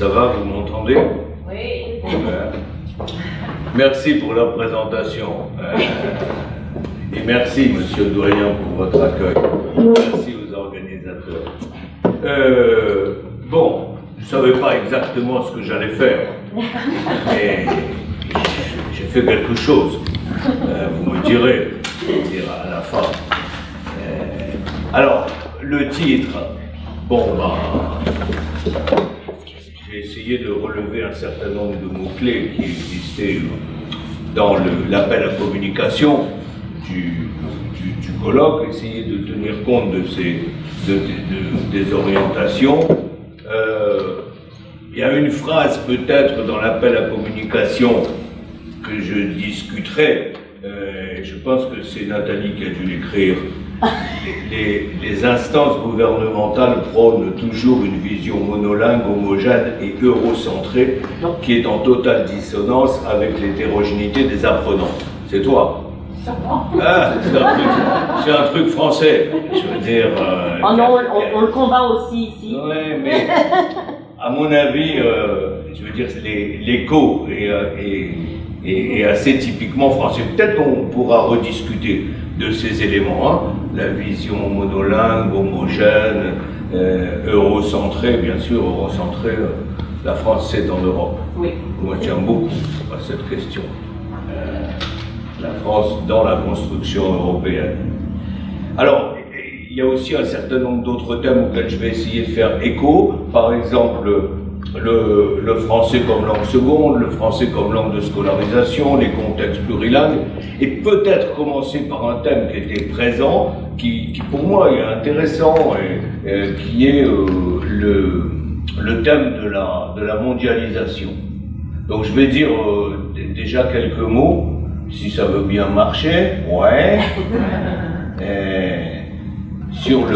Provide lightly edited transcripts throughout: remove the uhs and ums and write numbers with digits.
Ça va, vous m'entendez? Oui. Merci pour la présentation. Et merci, monsieur le doyen, pour votre accueil. Merci aux organisateurs. Bon, je ne savais pas exactement ce que j'allais faire, mais j'ai fait quelque chose. Vous me direz, à la fin. Alors, le titre, bon, j'ai essayé de relever un certain nombre de mots-clés qui existaient dans l'appel à communication du colloque, essayer de tenir compte de des orientations. Il y a une phrase peut-être dans l'appel à communication que je discuterai. Je pense que c'est Nathalie qui a dû l'écrire. Les instances gouvernementales prônent toujours une vision monolingue, homogène et eurocentrée qui est en totale dissonance avec l'hétérogénéité des apprenants. C'est toi? Ah, c'est un truc français. Je veux dire. Oh non, on le combat aussi ici. Ouais, mais à mon avis, je veux dire, l'écho est assez typiquement français. Peut-être qu'on pourra rediscuter de ces éléments, hein. La vision monolingue, homogène, eurocentrée, bien sûr, eurocentrée, la France c'est en Europe. Oui. Moi je tiens beaucoup à cette question. La France dans la construction européenne. Alors, il y a aussi un certain nombre d'autres thèmes auxquels je vais essayer de faire écho, par exemple le français comme langue seconde, le français comme langue de scolarisation, les contextes plurilingues, et peut-être commencer par un thème qui était présent, qui pour moi est intéressant, et qui est le thème de la mondialisation. Donc je vais dire déjà quelques mots, si ça veut bien marcher, ouais, sur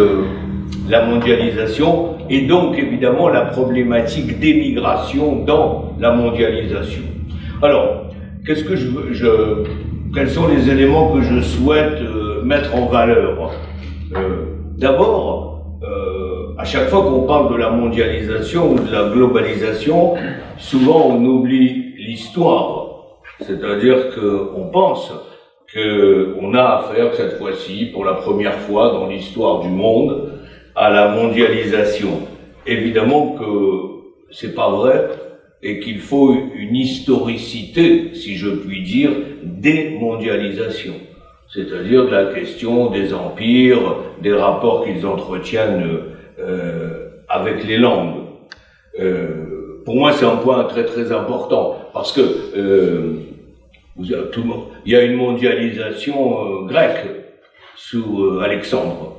la mondialisation, et donc évidemment la problématique d'émigration dans la mondialisation. Alors, qu'est-ce que quels sont les éléments que je souhaite mettre en valeur? D'abord, à chaque fois qu'on parle de la mondialisation ou de la globalisation, souvent on oublie l'histoire. C'est-à-dire qu'on pense qu'on a affaire cette fois-ci, pour la première fois dans l'histoire du monde, à la mondialisation. Évidemment que c'est pas vrai et qu'il faut une historicité, si je puis dire, des mondialisations. C'est-à-dire de la question des empires, des rapports qu'ils entretiennent avec les langues. Pour moi, c'est un point très très important parce que il y a une mondialisation grecque sous Alexandre.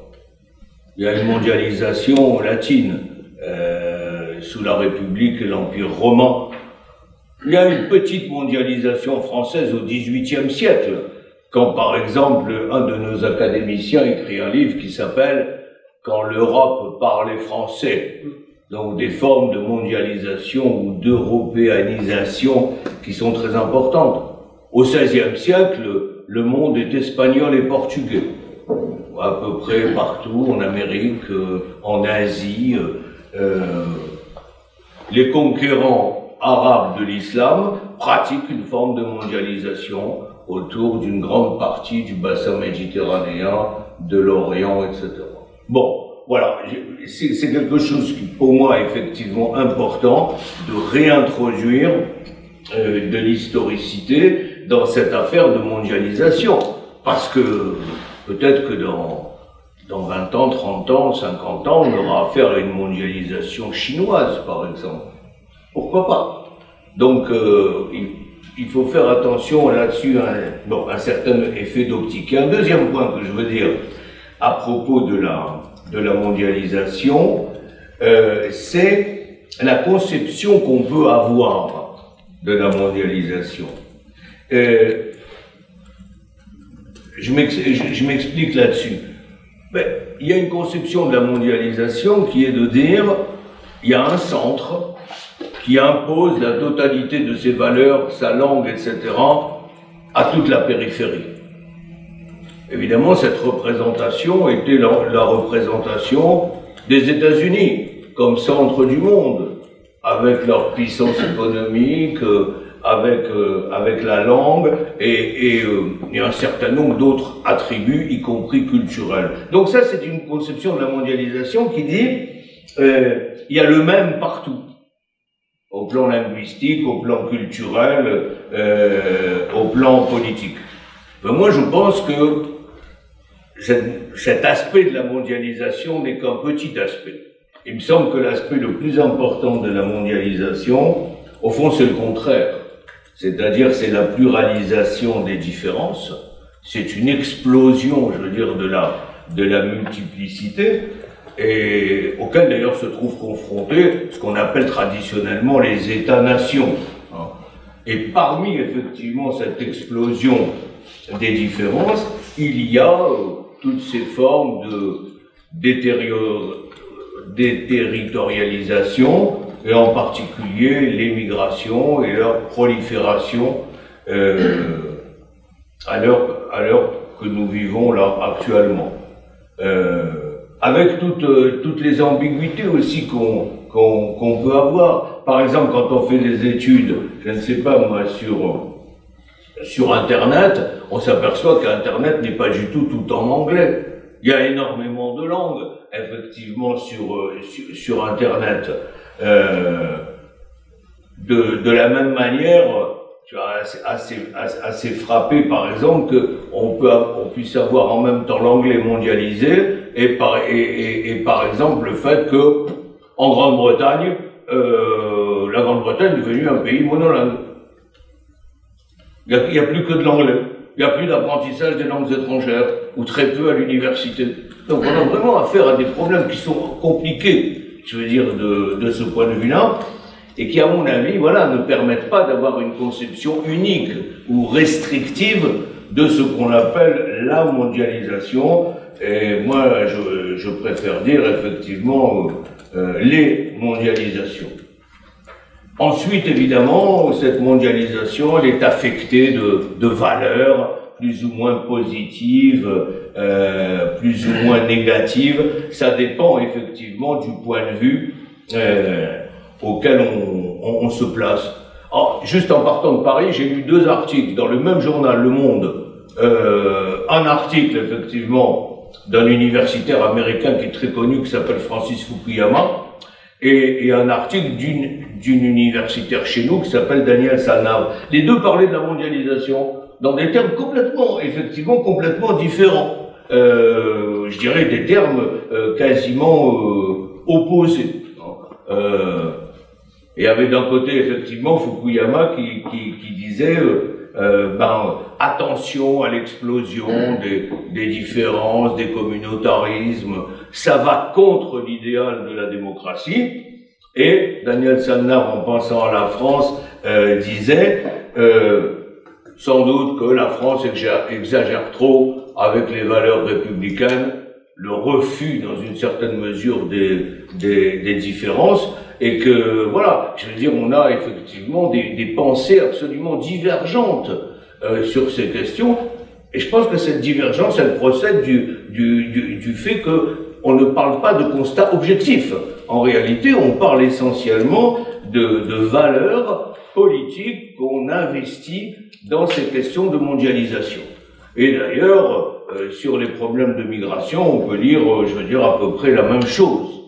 Il y a une mondialisation latine sous la République et l'Empire romain. Il y a une petite mondialisation française au XVIIIe siècle, quand par exemple un de nos académiciens écrit un livre qui s'appelle « Quand l'Europe parlait français ». Donc des formes de mondialisation ou d'européanisation qui sont très importantes. Au XVIe siècle, le monde est espagnol et portugais. À peu près partout, en Amérique, en Asie. Les conquérants arabes de l'islam pratiquent une forme de mondialisation autour d'une grande partie du bassin méditerranéen, de l'Orient, etc. Bon. Voilà, c'est quelque chose qui, pour moi, est effectivement important de réintroduire de l'historicité dans cette affaire de mondialisation. Parce que peut-être que dans 20 ans, 30 ans, 50 ans, on aura affaire à une mondialisation chinoise, par exemple. Pourquoi pas? Donc, il faut faire attention là-dessus, un certain effet d'optique. Et un deuxième point que je veux dire à propos de la mondialisation, c'est la conception qu'on peut avoir de la mondialisation. Je m'explique là-dessus. Il y a une conception de la mondialisation qui est de dire il y a un centre qui impose la totalité de ses valeurs, sa langue, etc., à toute la périphérie. Évidemment, cette représentation était la représentation des États-Unis comme centre du monde, avec leur puissance économique, avec la langue et un certain nombre d'autres attributs, y compris culturels. Donc ça, c'est une conception de la mondialisation qui dit il y a le même partout, au plan linguistique, au plan culturel, au plan politique. Ben moi, je pense que cet aspect de la mondialisation n'est qu'un petit aspect. Il me semble que l'aspect le plus important de la mondialisation, au fond, c'est le contraire. C'est-à-dire, c'est la pluralisation des différences, c'est une explosion, je veux dire, de la multiplicité, et auquel d'ailleurs se trouvent confrontés ce qu'on appelle traditionnellement les États-nations. Et parmi, effectivement, cette explosion des différences, il y a toutes ces formes de déterritorialisation, et en particulier l'émigration et leur prolifération à l'heure que nous vivons là actuellement. Avec toutes les ambiguïtés aussi qu'on peut avoir. Par exemple, quand on fait des études, je ne sais pas moi, sur Internet, on s'aperçoit qu'Internet n'est pas du tout en anglais. Il y a énormément de langues, effectivement, sur Internet. De la même manière, tu as assez frappé, par exemple, qu'on puisse avoir en même temps l'anglais mondialisé et par exemple le fait que en Grande-Bretagne, la Grande-Bretagne est devenue un pays monolingue. Il n'y a plus que de l'anglais. Il n'y a plus d'apprentissage des langues étrangères, ou très peu à l'université. Donc on a vraiment affaire à des problèmes qui sont compliqués, je veux dire, de ce point de vue-là, et qui, à mon avis, voilà, ne permettent pas d'avoir une conception unique ou restrictive de ce qu'on appelle la mondialisation. Et moi, je préfère dire effectivement les mondialisations. Ensuite, évidemment, cette mondialisation, elle est affectée de valeurs plus ou moins positives, plus ou moins négatives. Ça dépend effectivement du point de vue auquel on se place. Alors, juste en partant de Paris, j'ai lu 2 articles dans le même journal, Le Monde. Un article, effectivement, d'un universitaire américain qui est très connu, qui s'appelle Francis Fukuyama, et un article d'une universitaire chez nous qui s'appelle Daniel Salnave. Les deux parlaient de la mondialisation dans des termes effectivement complètement différents. Je dirais des termes quasiment opposés. Et il y avait d'un côté effectivement Fukuyama qui disait attention à l'explosion des différences, des communautarismes, ça va contre l'idéal de la démocratie. Et Daniel Salnave, en pensant à la France, disait sans doute que la France exagère trop avec les valeurs républicaines, le refus dans une certaine mesure des différences, et que voilà, je veux dire, on a effectivement des pensées absolument divergentes sur ces questions, et je pense que cette divergence, elle procède du fait que on ne parle pas de constat objectif. En réalité, on parle essentiellement de valeurs politiques qu'on investit dans ces questions de mondialisation. Et d'ailleurs, sur les problèmes de migration, on peut dire, je veux dire, à peu près la même chose.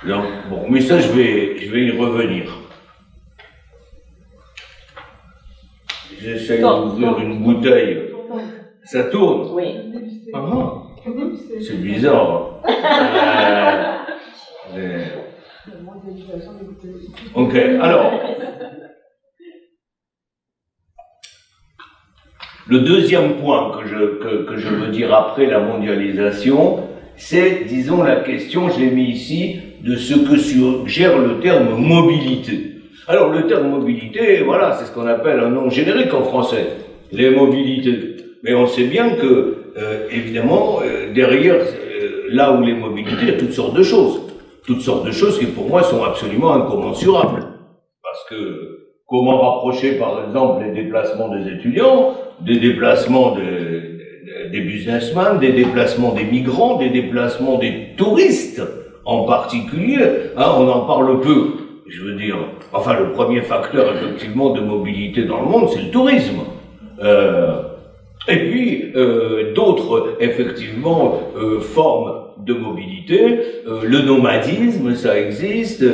Donc, bon, mais ça, je vais y revenir. J'essaye d'ouvrir une bouteille. Ça tourne? Oui. Ah, c'est bizarre. Ok, alors. Le deuxième point que je veux dire après la mondialisation, c'est, disons, la question, je l'ai mis ici, de ce que suggère le terme mobilité. Alors, le terme mobilité, voilà, c'est ce qu'on appelle un nom générique en français, les mobilités. Mais on sait bien que, évidemment, derrière, là où les mobilités, il y a toutes sortes de choses. Toutes sortes de choses qui, pour moi, sont absolument incommensurables. Parce que, comment rapprocher, par exemple, les déplacements des étudiants, des déplacements des businessmen, des déplacements des migrants, des déplacements des touristes, en particulier, on en parle peu, je veux dire. Enfin, le premier facteur, effectivement, de mobilité dans le monde, c'est le tourisme. Et puis, d'autres, effectivement, formes de mobilité, le nomadisme, ça existe.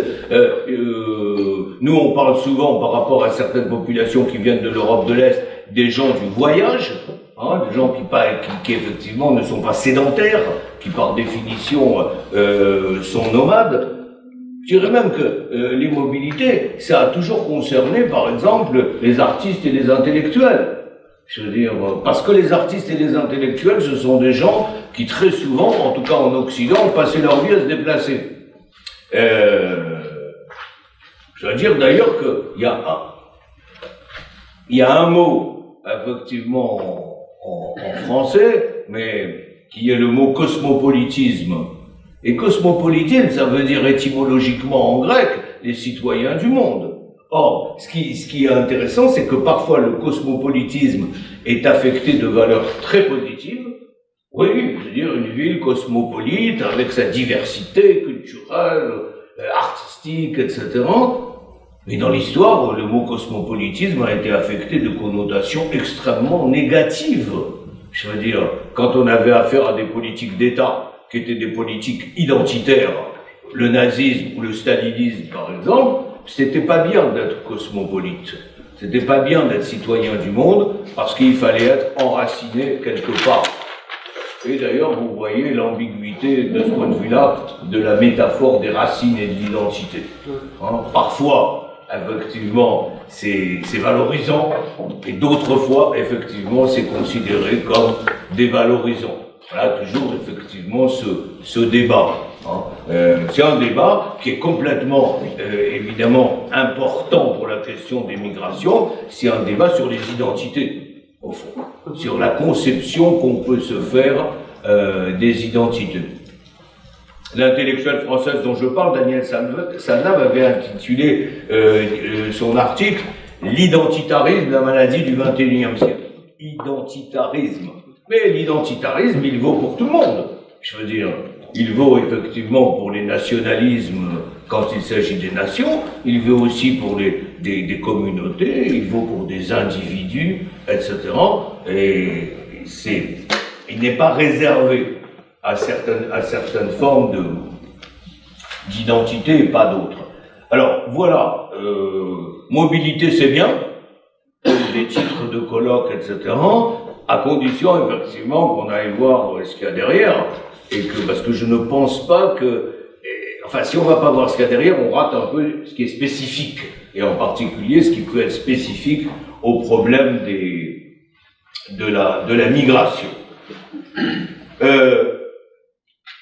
Nous, on parle souvent, par rapport à certaines populations qui viennent de l'Europe de l'Est, des gens du voyage, des gens qui effectivement ne sont pas sédentaires, qui par définition sont nomades. Je dirais même que les mobilités, ça a toujours concerné, par exemple, les artistes et les intellectuels. Je veux dire, parce que les artistes et les intellectuels, ce sont des gens qui très souvent, en tout cas en Occident, ont passé leur vie à se déplacer. Je veux dire d'ailleurs qu'il y a un mot, effectivement, en français, mais qui est le mot cosmopolitisme. Et cosmopolitisme, ça veut dire étymologiquement en grec, les citoyens du monde. Or, ce qui est intéressant, c'est que parfois le cosmopolitisme est affecté de valeurs très positives. Oui, je veux dire, une ville cosmopolite, avec sa diversité culturelle, artistique, etc. Mais dans l'histoire, le mot cosmopolitisme a été affecté de connotations extrêmement négatives. Je veux dire, quand on avait affaire à des politiques d'État, qui étaient des politiques identitaires, le nazisme ou le stalinisme par exemple, c'était pas bien d'être cosmopolite. C'était pas bien d'être citoyen du monde, parce qu'il fallait être enraciné quelque part. Et d'ailleurs, vous voyez l'ambiguïté de ce point de vue-là, de la métaphore des racines et de l'identité. Parfois, effectivement, c'est valorisant, et d'autres fois, effectivement, c'est considéré comme dévalorisant. Voilà toujours, effectivement, ce débat. C'est un débat qui est complètement, évidemment, important pour la question des migrations. C'est un débat sur les identités, au fond, sur la conception qu'on peut se faire des identités. L'intellectuelle française dont je parle, Danielle Salnave, avait intitulé son article « L'identitarisme, la maladie du XXIe siècle ». Identitarisme. Mais l'identitarisme, il vaut pour tout le monde. Je veux dire, il vaut effectivement pour les nationalismes quand il s'agit des nations, il vaut aussi pour des communautés, il vaut pour des individus, etc. Et il n'est pas réservé à certaines formes d'identité et pas d'autres. Alors, voilà, mobilité c'est bien, des titres de colloques, etc., à condition, effectivement, qu'on aille voir ce qu'il y a derrière, parce que je ne pense pas que, enfin, si on ne va pas voir ce qu'il y a derrière, on rate un peu ce qui est spécifique, et en particulier ce qui peut être spécifique au problème de la migration.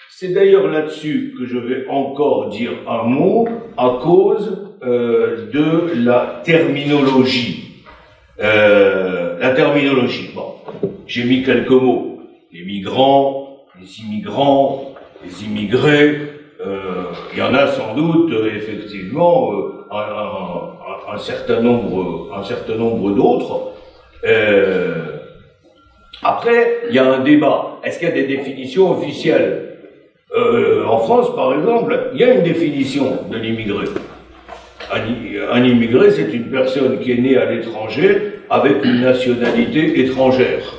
C'est d'ailleurs là-dessus que je vais encore dire un mot, à cause de la terminologie. La terminologie, bon, j'ai mis quelques mots. Les migrants, les immigrants, les immigrés, il y en a sans doute, effectivement, un certain nombre d'autres. Après, il y a un débat. Est-ce qu'il y a des définitions officielles? En France, par exemple, il y a une définition de l'immigré. Un immigré, c'est une personne qui est née à l'étranger avec une nationalité étrangère.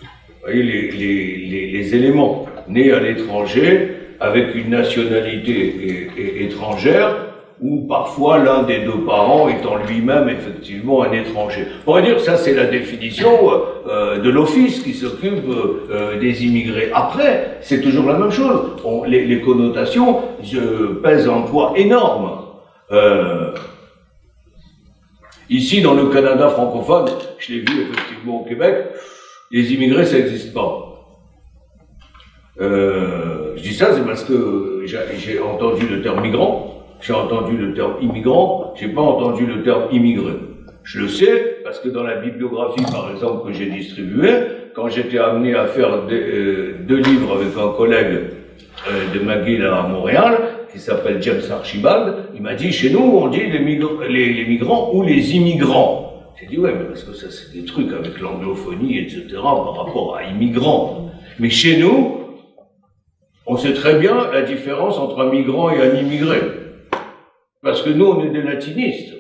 Vous voyez les éléments. Né à l'étranger avec une nationalité étrangère, ou parfois l'un des deux parents étant lui-même effectivement un étranger. On va dire que ça c'est la définition de l'office qui s'occupe des immigrés. Après, c'est toujours la même chose. Les connotations pèsent un poids énorme. Ici, dans le Canada francophone, je l'ai vu effectivement au Québec, les immigrés, ça n'existe pas. Je dis ça, c'est parce que j'ai entendu le terme migrant, j'ai entendu le terme immigrant, j'ai pas entendu le terme immigré. Je le sais, parce que dans la bibliographie, par exemple, que j'ai distribuée, quand j'étais amené à faire deux livres avec un collègue de McGill à Montréal, qui s'appelle James Archibald, il m'a dit, chez nous, on dit les migrants ou les immigrants. J'ai dit, ouais, mais parce que ça, c'est des trucs avec l'anglophonie, etc., par rapport à immigrants. Mais chez nous, On sait très bien la différence entre un migrant et un immigré. Parce que nous, on est des latinistes.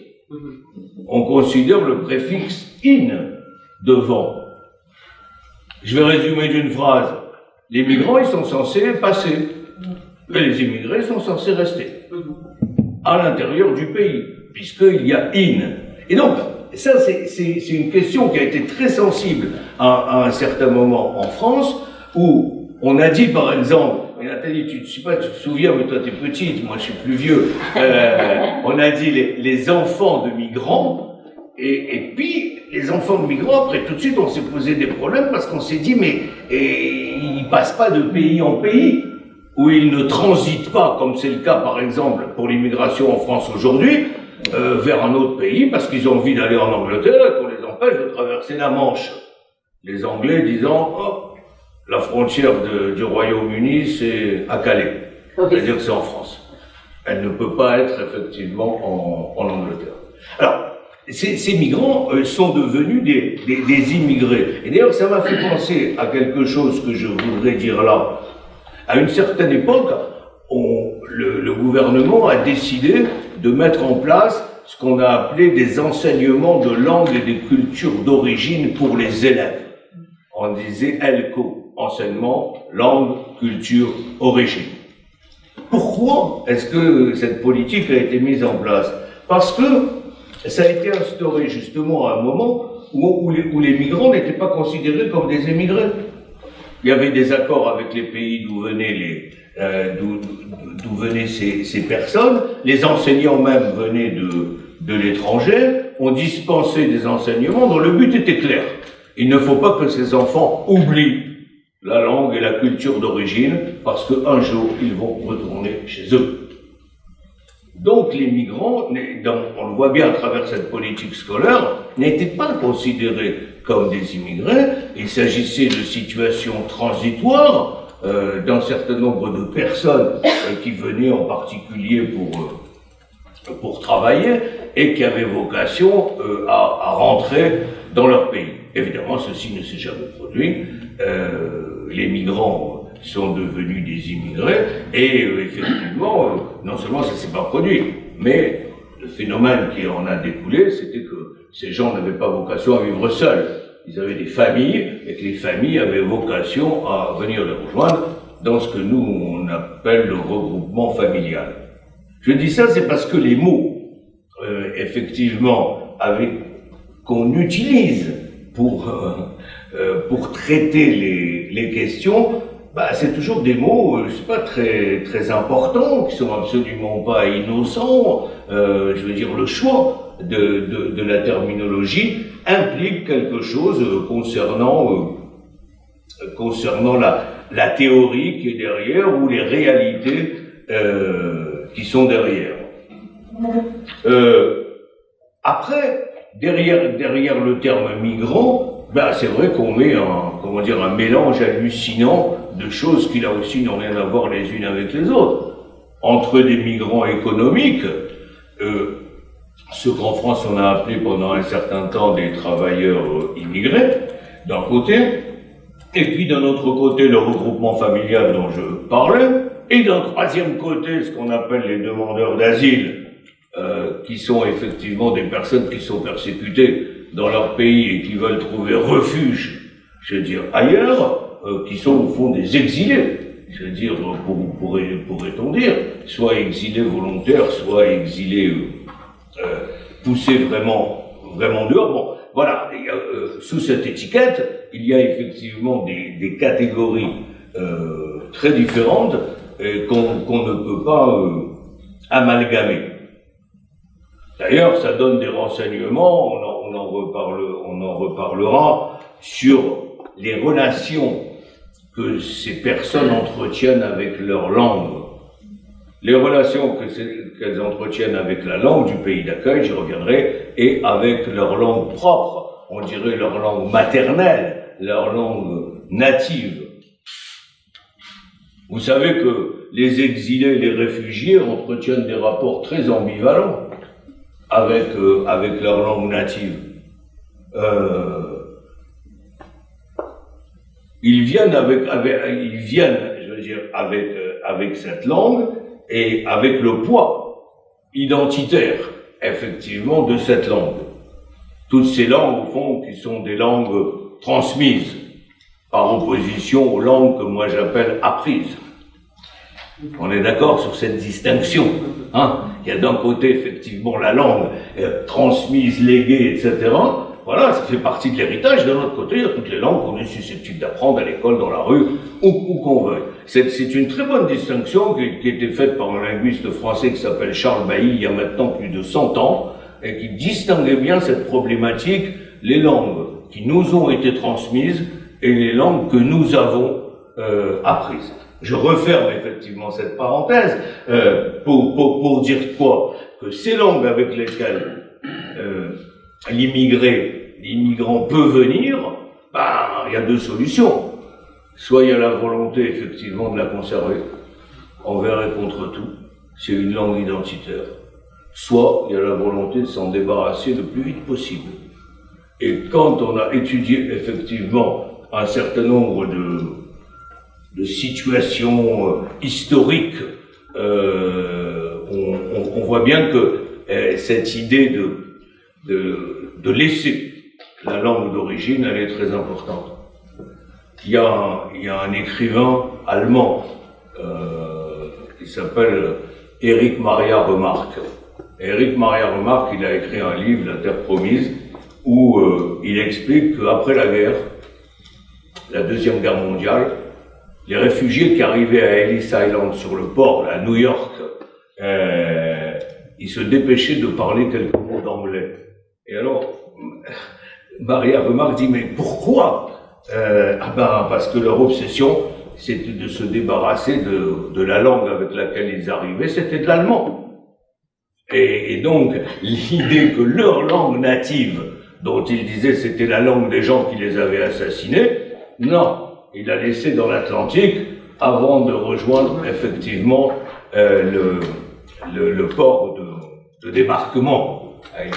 On considère le préfixe in devant. Je vais résumer d'une phrase. Les migrants, ils sont censés passer. Et les immigrés sont censés rester. À l'intérieur du pays. Puisqu'il y a in. Et donc, ça, c'est une question qui a été très sensible à un certain moment en France, où on a dit, par exemple, et Nathalie, tu te souviens, mais toi t'es petite, moi je suis plus vieux, on a dit les enfants de migrants, et puis les enfants de migrants, après tout de suite on s'est posé des problèmes, parce qu'on s'est dit, mais ils passent pas de pays en pays, où ils ne transitent pas, comme c'est le cas par exemple pour l'immigration en France aujourd'hui, vers un autre pays, parce qu'ils ont envie d'aller en Angleterre, et qu'on les empêche de traverser la Manche. Les Anglais disant, oh, la frontière du Royaume-Uni, c'est à Calais. C'est-à-dire que c'est en France. Elle ne peut pas être effectivement en Angleterre. Alors, ces migrants sont devenus des immigrés. Et d'ailleurs, ça m'a fait penser à quelque chose que je voudrais dire là. À une certaine époque, le gouvernement a décidé de mettre en place ce qu'on a appelé des enseignements de langue et des cultures d'origine pour les élèves. On disait ELCO, enseignement, langue, culture, origine. Pourquoi est-ce que cette politique a été mise en place? Parce que ça a été instauré justement à un moment où les migrants n'étaient pas considérés comme des émigrés. Il y avait des accords avec les pays d'où venaient d'où venaient ces personnes. Les enseignants même venaient de l'étranger. On dispensait des enseignements dont le but était clair. Il ne faut pas que ces enfants oublient la langue et la culture d'origine, parce qu'un jour, ils vont retourner chez eux. Donc les migrants, on le voit bien à travers cette politique scolaire, n'étaient pas considérés comme des immigrés. Il s'agissait de situations transitoires d'un certain nombre de personnes qui venaient en particulier pour travailler et qui avaient vocation à rentrer dans leur pays. Évidemment, ceci ne s'est jamais produit. Les migrants sont devenus des immigrés et effectivement, non seulement ça ne s'est pas produit, mais le phénomène qui en a découlé, c'était que ces gens n'avaient pas vocation à vivre seuls. Ils avaient des familles et que les familles avaient vocation à venir les rejoindre dans ce que nous, on appelle le regroupement familial. Je dis ça, c'est parce que les mots, effectivement, qu'on utilise pour traiter les questions, c'est toujours des mots, c'est pas très, très importants, qui sont absolument pas innocents. Je veux dire, le choix de la terminologie implique quelque chose concernant la théorie qui est derrière ou les réalités qui sont derrière. Après, derrière le terme migrant, c'est vrai qu'on met un mélange hallucinant de choses qui là aussi n'ont rien à voir les unes avec les autres. Entre des migrants économiques, ce qu'en France on a appelé pendant un certain temps des travailleurs immigrés, d'un côté, et puis d'un autre côté le regroupement familial dont je parlais, et d'un troisième côté ce qu'on appelle les demandeurs d'asile, qui sont effectivement des personnes qui sont persécutées dans leur pays et qui veulent trouver refuge, je veux dire, ailleurs, qui sont au fond des exilés, je veux dire, pourrait-on dire, soit exilés volontaires, soit exilés poussés vraiment dehors. Bon, voilà, sous cette étiquette, il y a effectivement des catégories très différentes qu'on ne peut pas amalgamer. D'ailleurs, ça donne des renseignements, on en reparlera, sur les relations que ces personnes entretiennent avec leur langue. Les relations qu'elles entretiennent avec la langue du pays d'accueil, j'y reviendrai, et avec leur langue propre, on dirait leur langue maternelle, leur langue native. Vous savez que les exilés et les réfugiés entretiennent des rapports très ambivalents avec leur langue native. Ils viennent, je veux veux dire, avec cette langue et avec le poids identitaire, effectivement, de cette langue. Toutes ces langues, au fond, qui sont des langues transmises, par opposition aux langues que moi j'appelle apprises. On est d'accord sur cette distinction, hein? Il y a d'un côté, effectivement, la langue transmise, léguée, etc. Voilà, ça fait partie de l'héritage. De l'autre côté, il y a toutes les langues qu'on est susceptible d'apprendre à l'école, dans la rue, où qu'on veuille. C'est une très bonne distinction qui a été faite par un linguiste français qui s'appelle Charles Bailly, il y a maintenant plus de 100 ans, et qui distinguait bien cette problématique, les langues qui nous ont été transmises et les langues que nous avons apprises. Je referme effectivement cette parenthèse pour dire quoi? Que ces langues avec lesquelles l'immigrant peut venir, il y a deux solutions. Soit il y a la volonté effectivement de la conserver, envers et contre tout, c'est une langue identitaire. Soit il y a la volonté de s'en débarrasser le plus vite possible. Et quand on a étudié effectivement un certain nombre de situations historiques, on voit bien que cette idée de laisser la langue d'origine, elle est très importante. Il y a un écrivain allemand qui s'appelle Erich Maria Remarque. Erich Maria Remarque, il a écrit un livre, La Terre Promise, où il explique qu'après la guerre, la Deuxième Guerre mondiale, les réfugiés qui arrivaient à Ellis Island sur le port, à New York, ils se dépêchaient de parler quelques mots d'anglais. Et alors, Maria Remarque dit, mais pourquoi? Parce que leur obsession, c'était de se débarrasser de la langue avec laquelle ils arrivaient, c'était de l'allemand. Et donc, l'idée que leur langue native, dont ils disaient c'était la langue des gens qui les avaient assassinés, non, il l'a laissé dans l'Atlantique avant de rejoindre effectivement le port de débarquement.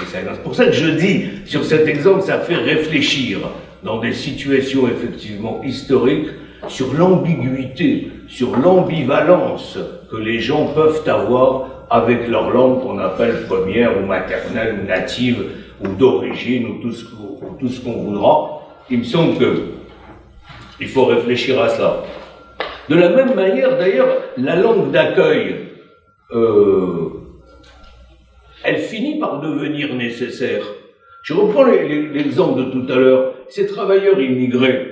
C'est pour ça que je dis, sur cet exemple, ça fait réfléchir dans des situations effectivement historiques sur l'ambiguïté, sur l'ambivalence que les gens peuvent avoir avec leur langue qu'on appelle première ou maternelle ou native ou d'origine ou tout ce qu'on voudra. Il me semble qu'il faut réfléchir à cela. De la même manière, d'ailleurs, la langue d'accueil, elle finit par devenir nécessaire. Je reprends l'exemple de tout à l'heure. Ces travailleurs immigrés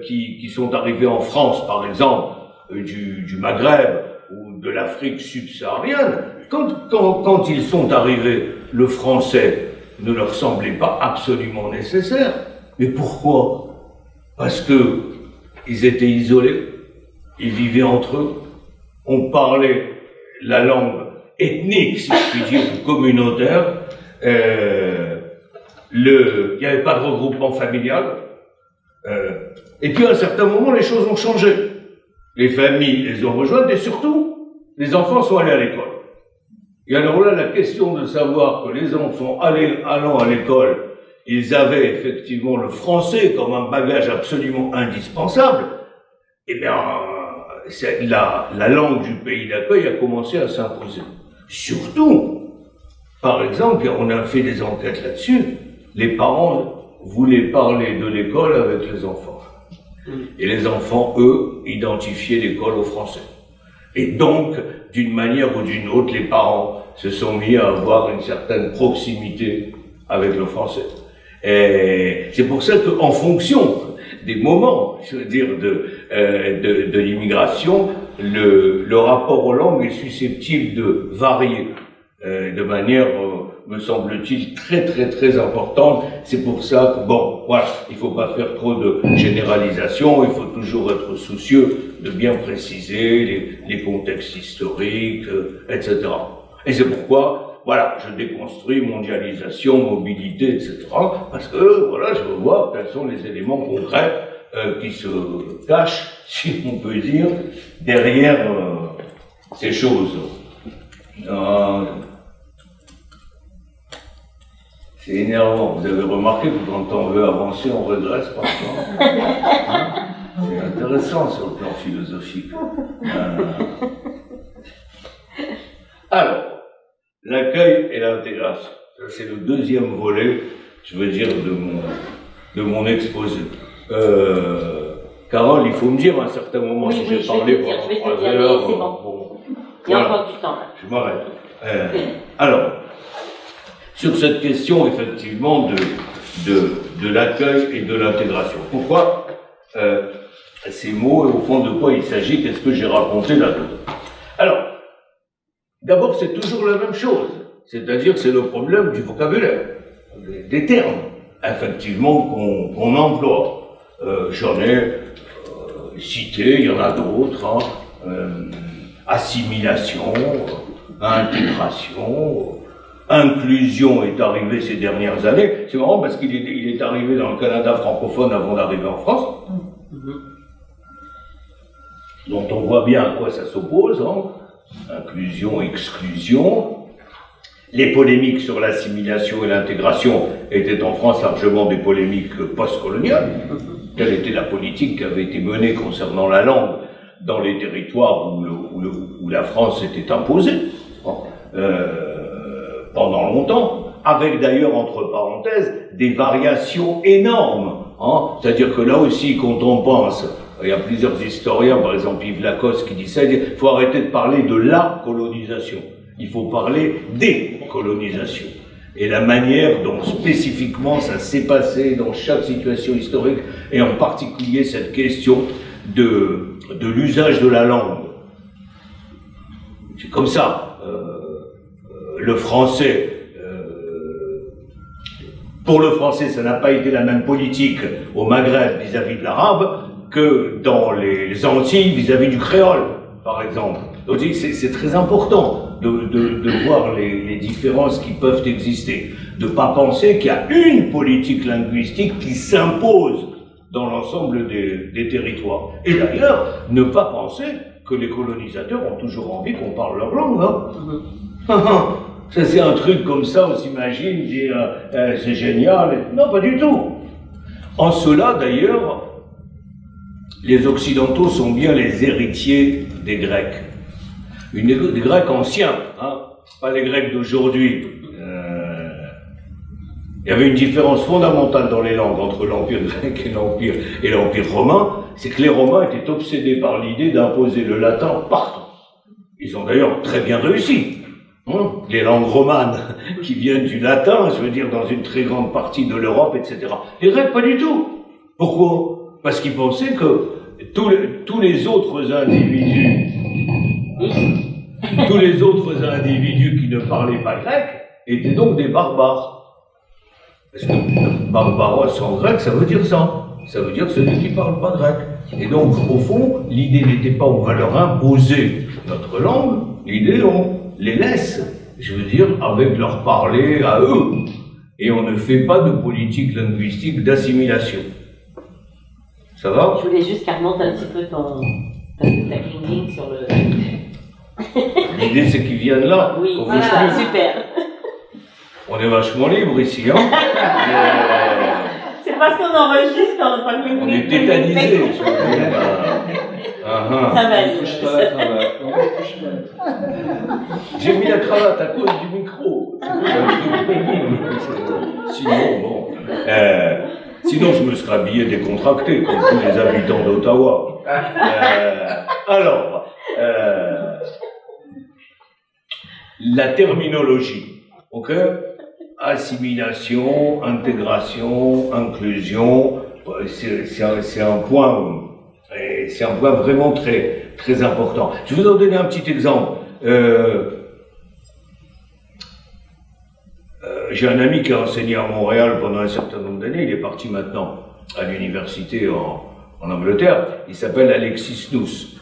qui sont arrivés en France, par exemple, du Maghreb ou de l'Afrique subsaharienne, quand ils sont arrivés, le français ne leur semblait pas absolument nécessaire. Mais pourquoi? Parce que ils étaient isolés, ils vivaient entre eux, on parlait la langue ethnique, si je puis dire, ou communautaire, il n'y avait pas de regroupement familial, et puis à un certain moment, les choses ont changé. Les familles les ont rejointes, et surtout, les enfants sont allés à l'école. Et alors là, la question de savoir que les enfants allant à l'école, ils avaient effectivement le français comme un bagage absolument indispensable, eh bien, la langue du pays d'accueil a commencé à s'imposer. Surtout, par exemple, on a fait des enquêtes là-dessus, les parents voulaient parler de l'école avec les enfants. Et les enfants, eux, identifiaient l'école au français. Et donc, d'une manière ou d'une autre, les parents se sont mis à avoir une certaine proximité avec le français. Et c'est pour ça qu'en fonction des moments, je veux dire, de l'immigration, le rapport aux langues est susceptible de varier de manière, me semble-t-il, très très très importante. C'est pour ça que, bon, voilà, il ne faut pas faire trop de généralisation, il faut toujours être soucieux de bien préciser les contextes historiques, etc. Et c'est pourquoi, voilà, je déconstruis mondialisation, mobilité, etc. Parce que, voilà, je veux voir quels sont les éléments concrets qui se cachent, si on peut dire, derrière ces choses. C'est énervant. Vous avez remarqué que quand on veut avancer, on regresse parfois. Hein? C'est intéressant sur le plan philosophique. Alors, l'accueil et l'intégration. Ça, c'est le deuxième volet, je veux dire, de mon exposé. Carole, il faut me dire à un certain moment si j'ai parlé pendant 3 heures. C'est bon. Il y a encore du temps là. Je m'arrête. Alors, sur cette question, effectivement, de l'accueil et de l'intégration. Pourquoi ces mots et au fond de quoi il s'agit? Qu'est-ce que j'ai raconté là-dedans? Alors, d'abord, c'est toujours la même chose. C'est-à-dire, c'est le problème du vocabulaire, des termes, effectivement, qu'on emploie. J'en ai cité, il y en a d'autres. Assimilation, intégration, inclusion est arrivé ces dernières années. C'est marrant parce qu'il est arrivé dans le Canada francophone avant d'arriver en France. Donc on voit bien à quoi ça s'oppose, inclusion, exclusion. Les polémiques sur l'assimilation et l'intégration étaient en France largement des polémiques postcoloniales. Quelle était la politique qui avait été menée concernant la langue dans les territoires où la France s'était imposée pendant longtemps, avec d'ailleurs, entre parenthèses, des variations énormes. C'est-à-dire que là aussi, quand on pense, il y a plusieurs historiens, par exemple Yves Lacoste qui dit ça, il faut arrêter de parler de la colonisation, il faut parler des colonisations. Et la manière dont spécifiquement ça s'est passé dans chaque situation historique, et en particulier cette question de l'usage de la langue. C'est comme ça. Le français, pour le français, ça n'a pas été la même politique au Maghreb vis-à-vis de l'arabe que dans les Antilles vis-à-vis du créole, par exemple. Donc c'est très important de voir les différences qui peuvent exister, de ne pas penser qu'il y a une politique linguistique qui s'impose dans l'ensemble des territoires. Et d'ailleurs, ne pas penser que les colonisateurs ont toujours envie qu'on parle leur langue. Ça c'est un truc comme ça, on s'imagine, dire c'est génial. Non, pas du tout. En cela, d'ailleurs, les Occidentaux sont bien les héritiers des Grecs. Des Grecs anciens, pas les Grecs d'aujourd'hui. Il y avait une différence fondamentale dans les langues entre l'Empire grec et l'Empire romain, c'est que les Romains étaient obsédés par l'idée d'imposer le latin partout. Ils ont d'ailleurs très bien réussi. Les langues romanes qui viennent du latin, je veux dire dans une très grande partie de l'Europe, etc. Les Grecs, pas du tout. Pourquoi? Parce qu'ils pensaient que tous les autres individus qui ne parlaient pas grec étaient donc des barbares. Parce que barbaros en grec, ça veut dire ça. Ça veut dire celui qui ne parle pas grec. Et donc, au fond, l'idée n'était pas on va leur imposer notre langue, l'idée on les laisse, je veux dire, avec leur parler à eux. Et on ne fait pas de politique linguistique d'assimilation. Ça va? Je voulais juste qu'elle remonte un petit peu ton... Parce que t'as cligné sur le... L'idée c'est qu'ils viennent là. Oui, voilà, super. On est vachement libre ici, C'est parce qu'on enregistre quand on parle. On est tétanisés. Ça va aller. J'ai mis la cravate à cause du micro. Sinon, bon. Sinon, je me serais habillé décontracté, comme tous les habitants d'Ottawa. Alors, la terminologie, ok? Assimilation, intégration, inclusion, c'est un point vraiment très, très important. Je vais vous en donner un petit exemple. J'ai un ami qui a enseigné à Montréal pendant un certain nombre d'années, il est parti maintenant à l'université en Angleterre, il s'appelle Alexis Snous.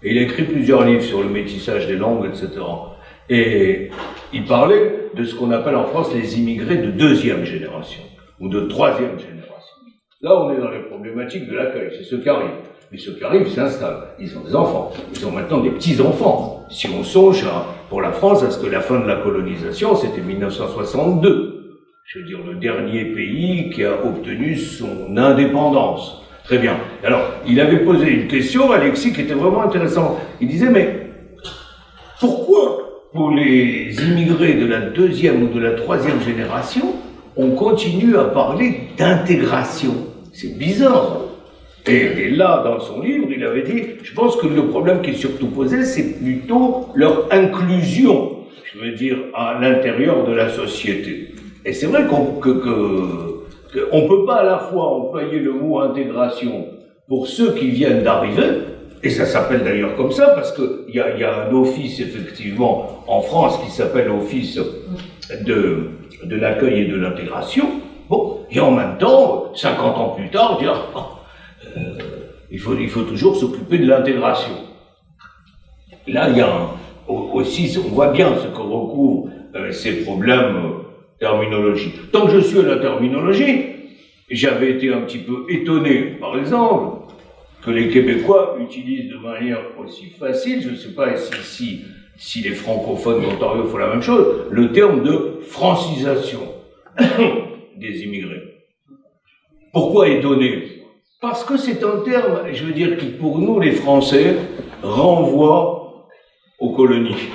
Et il a écrit plusieurs livres sur le métissage des langues, etc. Et il parlait de ce qu'on appelle en France les immigrés de deuxième génération, ou de troisième génération. Là, on est dans les problématiques de l'accueil, c'est ceux qui arrivent. Mais ceux qui arrivent s'installent, ils ont des enfants, ils ont maintenant des petits-enfants. Si on songe pour la France à ce que la fin de la colonisation, c'était 1962. Je veux dire, le dernier pays qui a obtenu son indépendance. Très bien. Alors, il avait posé une question, Alexis, qui était vraiment intéressante. Il disait, mais pourquoi, pour les immigrés de la deuxième ou de la troisième génération, on continue à parler d'intégration? C'est bizarre. Et là, dans son livre, il avait dit, je pense que le problème qui est surtout posé, c'est plutôt leur inclusion, je veux dire, à l'intérieur de la société. Et c'est vrai qu'on ne peut pas à la fois employer le mot intégration pour ceux qui viennent d'arriver, et ça s'appelle d'ailleurs comme ça, parce qu'il y a un office, effectivement, en France, qui s'appelle Office de l'accueil et de l'intégration. Bon, et en même temps, 50 ans plus tard, dire, il faut toujours s'occuper de l'intégration. Là, il y a aussi, on voit bien ce que recouvrent ces problèmes terminologiques. Tant que je suis à la terminologie, j'avais été un petit peu étonné, par exemple, que les Québécois utilisent de manière aussi facile, je ne sais pas si les francophones d'Ontario font la même chose, le terme de francisation des immigrés. Pourquoi étonné? Parce que c'est un terme, je veux dire, qui pour nous, les Français, renvoie aux colonies.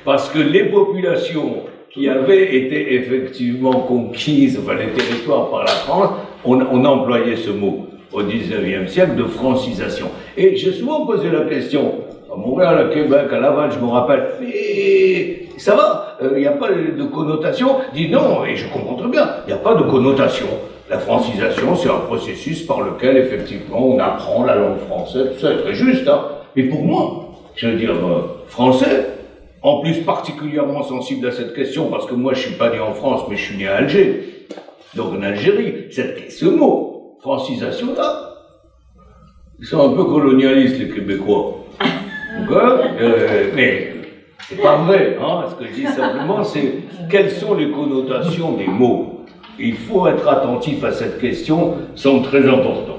Parce que les populations qui avaient été effectivement conquises, enfin les territoires par la France, on employait ce mot au XIXe siècle de francisation. Et j'ai souvent posé la question, à Montréal, à Québec, à Laval, je me rappelle, mais ça va, il n'y a pas de connotation. Je dis non, et je comprends très bien, il n'y a pas de connotation. La francisation, c'est un processus par lequel, effectivement, on apprend la langue française, tout ça est très juste, hein. Mais pour moi, je veux dire, français, en plus particulièrement sensible à cette question, parce que moi, je ne suis pas né en France, mais je suis né à Alger. Donc en Algérie, ce mot, francisation, là, ils sont un peu colonialistes, les Québécois. Mais c'est pas vrai, hein. Ce que je dis simplement, c'est quelles sont les connotations des mots. Il faut être attentif à cette question, c'est très important.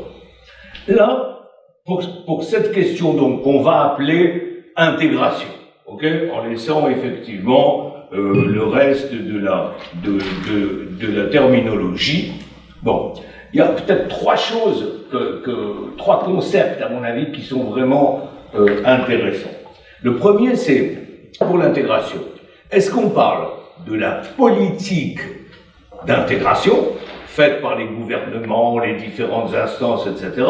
Là, pour cette question, donc, qu'on va appeler intégration, ok, en laissant effectivement le reste de la terminologie. Bon, il y a peut-être trois choses, trois concepts, à mon avis, qui sont vraiment intéressants. Le premier, c'est pour l'intégration. Est-ce qu'on parle de la politique d'intégration, faite par les gouvernements, les différentes instances, etc.,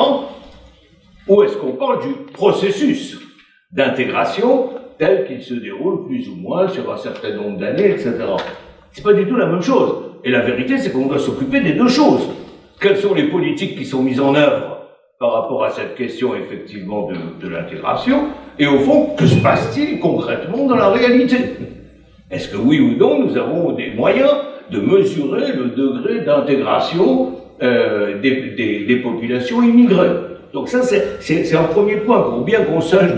ou est-ce qu'on parle du processus d'intégration tel qu'il se déroule plus ou moins sur un certain nombre d'années, etc. C'est pas du tout la même chose. Et la vérité, c'est qu'on doit s'occuper des deux choses. Quelles sont les politiques qui sont mises en œuvre par rapport à cette question, effectivement, de l'intégration? Et au fond, que se passe-t-il concrètement dans la réalité? Est-ce que oui ou non, nous avons des moyens de mesurer le degré d'intégration des populations immigrées? Donc ça, c'est un premier point, pour bien qu'on sache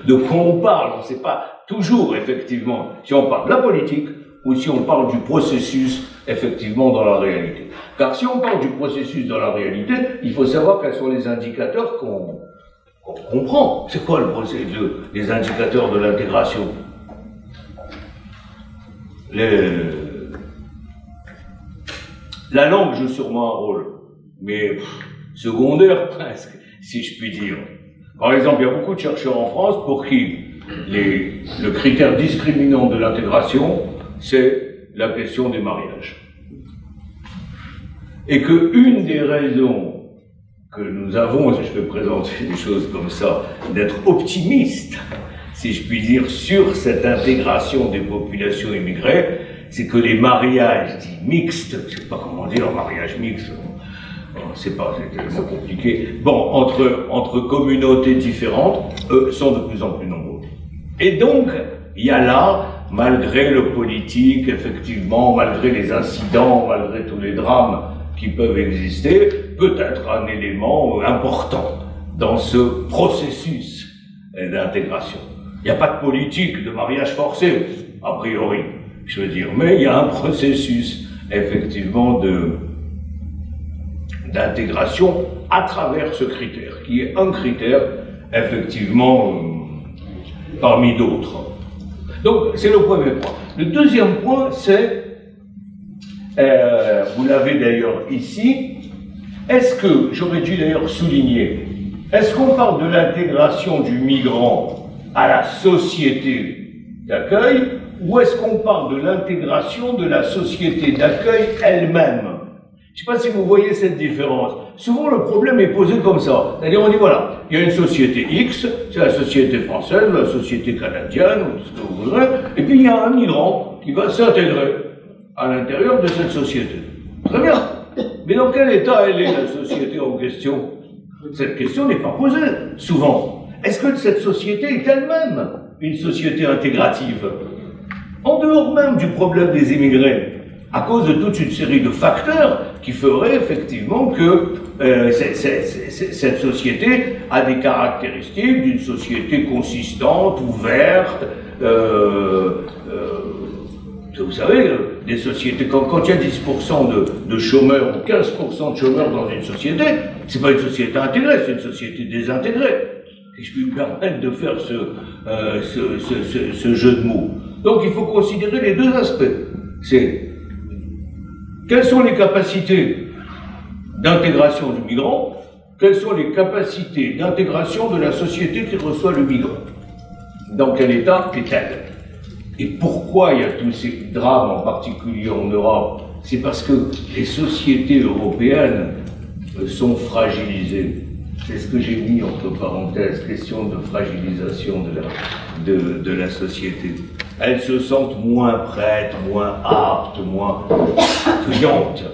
de quoi on parle. On ne sait pas toujours, effectivement, si on parle de la politique ou si on parle du processus, effectivement, dans la réalité. Car si on parle du processus dans la réalité, il faut savoir quels sont les indicateurs qu'on comprend. C'est quoi les indicateurs de l'intégration? La langue joue sûrement un rôle, mais secondaire presque, si je puis dire. Par exemple, il y a beaucoup de chercheurs en France pour qui le critère discriminant de l'intégration, c'est la question des mariages. Et qu'une des raisons que nous avons, si je peux présenter des choses comme ça, d'être optimistes, si je puis dire, sur cette intégration des populations immigrées, c'est que les mariages dits mixtes, je ne sais pas comment dire, mariage mixte, c'est tellement compliqué, bon, entre communautés différentes, sont de plus en plus nombreux. Et donc, il y a là, malgré le politique, effectivement, malgré les incidents, malgré tous les drames qui peuvent exister, peut-être un élément important dans ce processus d'intégration. Il n'y a pas de politique de mariage forcé, a priori, je veux dire, mais il y a un processus, effectivement, d'intégration à travers ce critère, qui est un critère, effectivement, parmi d'autres. Donc, c'est le premier point. Le deuxième point, c'est, vous l'avez d'ailleurs ici, Est-ce que, j'aurais dû d'ailleurs souligner, est-ce qu'on parle de l'intégration du migrant à la société d'accueil, ou est-ce qu'on parle de l'intégration de la société d'accueil elle-même? Je ne sais pas si vous voyez cette différence. Souvent, le problème est posé comme ça. C'est-à-dire, on dit, voilà, il y a une société X, c'est la société française, la société canadienne, ou tout ce que vous voudrez, et puis il y a un migrant qui va s'intégrer à l'intérieur de cette société. Très bien. Mais dans quel état elle est, la société en question? Cette question n'est pas posée, souvent. Est-ce que cette société est elle-même une société intégrative? En dehors même du problème des immigrés, à cause de toute une série de facteurs qui feraient effectivement que cette société a des caractéristiques d'une société consistante, ouverte, vous savez, des sociétés, quand il y a 10% de chômeurs ou 15% de chômeurs dans une société, c'est pas une société intégrée, c'est une société désintégrée. Si je puis me permettre de faire ce jeu de mots. Donc il faut considérer les deux aspects. C'est quelles sont les capacités d'intégration du migrant, quelles sont les capacités d'intégration de la société qui reçoit le migrant. Dans quel état est-elle? Et pourquoi il y a tous ces drames, en particulier en Europe? C'est parce que les sociétés européennes sont fragilisées. C'est ce que j'ai mis entre parenthèses, question de fragilisation de la société. Elles se sentent moins prêtes, moins aptes, moins friandes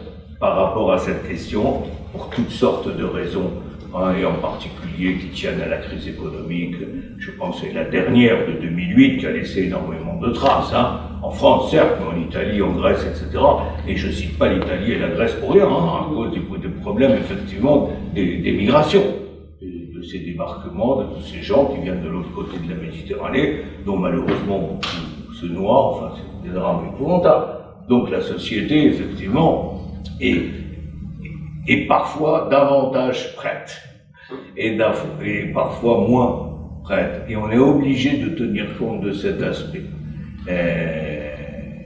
par rapport à cette question, pour toutes sortes de raisons, hein, et en particulier qui tiennent à la crise économique. Je pense que c'est la dernière de 2008 qui a laissé énormément de traces, hein, en France certes, mais en Italie, en Grèce, etc. Et je ne cite pas l'Italie et la Grèce pour rien, hein, à cause des problèmes effectivement des migrations, de ces débarquements, de tous ces gens qui viennent de l'autre côté de la Méditerranée, dont malheureusement beaucoup se noient, enfin c'est des drames épouvantables. Donc la société, effectivement, est parfois davantage prête, et parfois moins prête. Et on est obligé de tenir compte de cet aspect.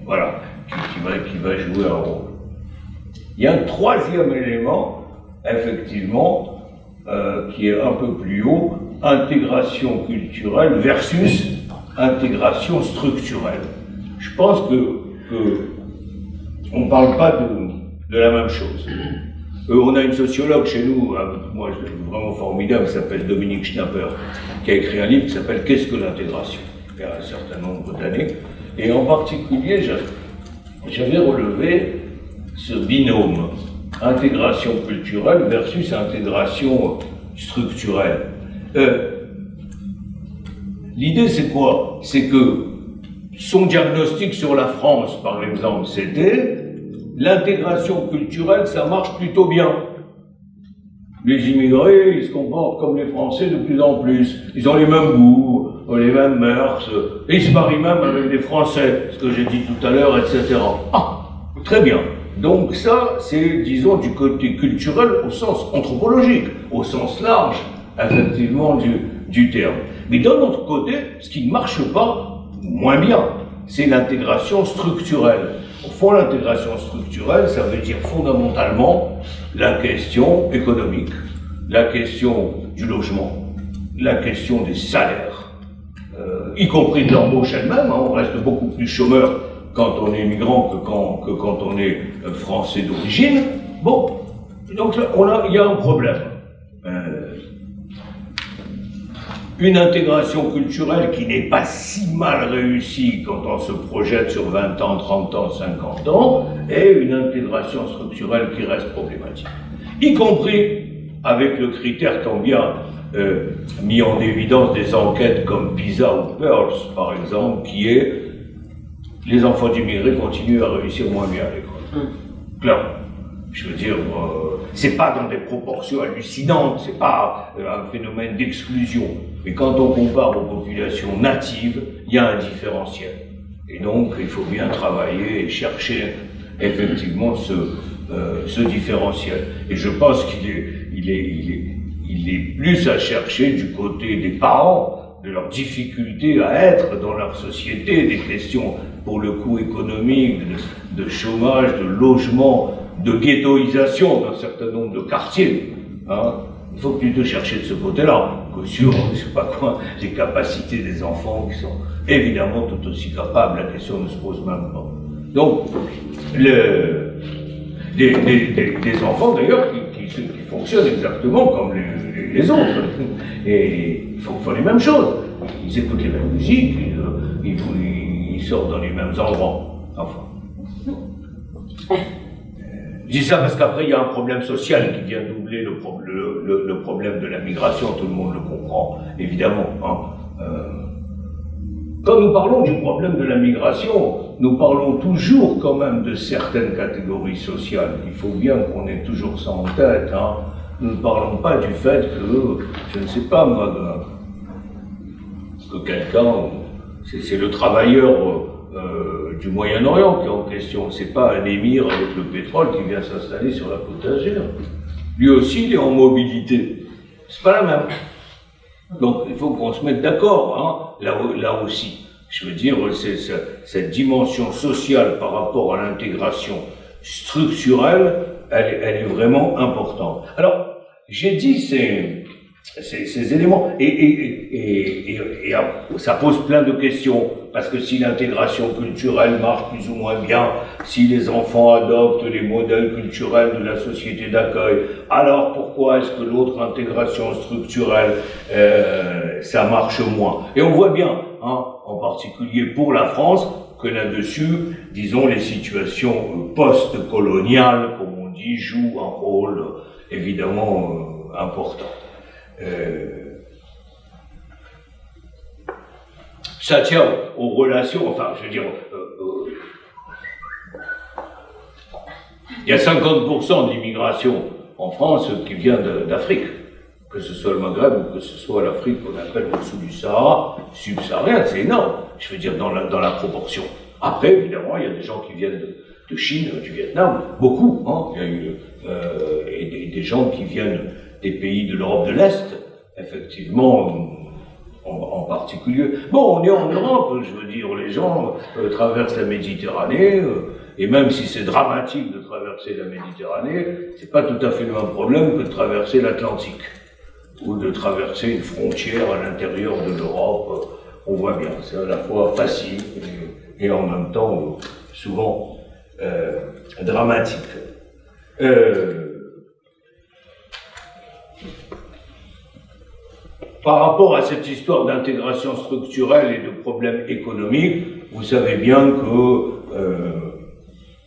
Voilà, qui va jouer un rôle. Il y a un troisième élément, effectivement, qui est un peu plus haut, intégration culturelle versus intégration structurelle. Je pense que on ne parle pas de la même chose. On a une sociologue chez nous, moi vraiment formidable, qui s'appelle Dominique Schnapper, qui a écrit un livre qui s'appelle « Qu'est-ce que l'intégration ?» il y a un certain nombre d'années. Et en particulier, j'avais relevé ce binôme, intégration culturelle versus intégration structurelle. L'idée c'est quoi? C'est que son diagnostic sur la France, par exemple, c'était l'intégration culturelle, ça marche plutôt bien. Les immigrés, ils se comportent comme les Français de plus en plus. Ils ont les mêmes goûts, les mêmes mœurs, et ils se marient même avec des Français, ce que j'ai dit tout à l'heure, etc. Ah, très bien. Donc ça, c'est, disons, du côté culturel au sens anthropologique, au sens large, effectivement, du terme. Mais d'un autre côté, ce qui ne marche pas, moins bien, c'est l'intégration structurelle. Au fond, l'intégration structurelle, ça veut dire fondamentalement la question économique, la question du logement, la question des salaires, y compris de l'embauche elle-même. Hein, on reste beaucoup plus chômeur quand on est migrant que quand on est français d'origine. Bon, donc là, il y a un problème. Une intégration culturelle qui n'est pas si mal réussie quand on se projette sur 20 ans, 30 ans, 50 ans, et une intégration structurelle qui reste problématique. Y compris avec le critère qu'ont bien mis en évidence des enquêtes comme PISA ou Pearls, par exemple, qui est les enfants d'immigrés continuent à réussir moins bien à l'école. Clairement. Je veux dire, c'est pas dans des proportions hallucinantes, c'est pas un phénomène d'exclusion. Mais quand on compare aux populations natives, il y a un différentiel. Et donc, il faut bien travailler et chercher effectivement ce différentiel. Et je pense qu'il est plus à chercher du côté des parents, de leur difficulté à être dans leur société, des questions pour le coup économique, de chômage, de logement, de ghettoisation d'un certain nombre de quartiers. Hein. Il faut plutôt chercher de ce côté-là que sur, je sais pas quoi, les capacités des enfants qui sont évidemment tout aussi capables. La question ne se pose même pas. Donc, des enfants d'ailleurs qui fonctionnent exactement comme les autres. Et ils font les mêmes choses. Ils écoutent les mêmes musiques, ils sortent dans les mêmes endroits. Enfin. Je dis ça parce qu'après il y a un problème social qui vient doubler le problème de la migration, tout le monde le comprend, évidemment. Hein. Quand nous parlons du problème de la migration, nous parlons toujours quand même de certaines catégories sociales. Il faut bien qu'on ait toujours ça en tête. Hein. Nous ne parlons pas du fait que, je ne sais pas moi, que quelqu'un, c'est le travailleur du Moyen-Orient qui est en question. C'est pas un émir avec le pétrole qui vient s'installer sur la Côte d'Azur. Lui aussi, il est en mobilité. C'est pas la même. Donc, il faut qu'on se mette d'accord, hein, là aussi. Je veux dire, cette dimension sociale par rapport à l'intégration structurelle, elle est vraiment importante. Alors, j'ai dit ces éléments, et ça pose plein de questions, parce que si l'intégration culturelle marche plus ou moins bien, si les enfants adoptent les modèles culturels de la société d'accueil, alors pourquoi est-ce que l'autre intégration structurelle, ça marche moins? Et on voit bien, hein, en particulier pour la France, que là-dessus, disons, les situations post-coloniales, comme on dit, jouent un rôle évidemment important. Ça tient aux relations, enfin, je veux dire, il y a 50% de l'immigration en France qui vient d'Afrique, que ce soit le Maghreb ou que ce soit l'Afrique qu'on appelle au-dessous du Sahara, subsaharienne, c'est énorme, je veux dire, dans la proportion. Après, évidemment, il y a des gens qui viennent de Chine, du Vietnam, beaucoup, hein, il y a eu, et des gens qui viennent des pays de l'Europe de l'Est, effectivement, en particulier. Bon, on est en Europe, je veux dire, les gens traversent la Méditerranée, et même si c'est dramatique de traverser la Méditerranée, c'est pas tout à fait le même problème que de traverser l'Atlantique, ou de traverser une frontière à l'intérieur de l'Europe. On voit bien, c'est à la fois facile et en même temps souvent dramatique. Par rapport à cette histoire d'intégration structurelle et de problèmes économiques, vous savez bien que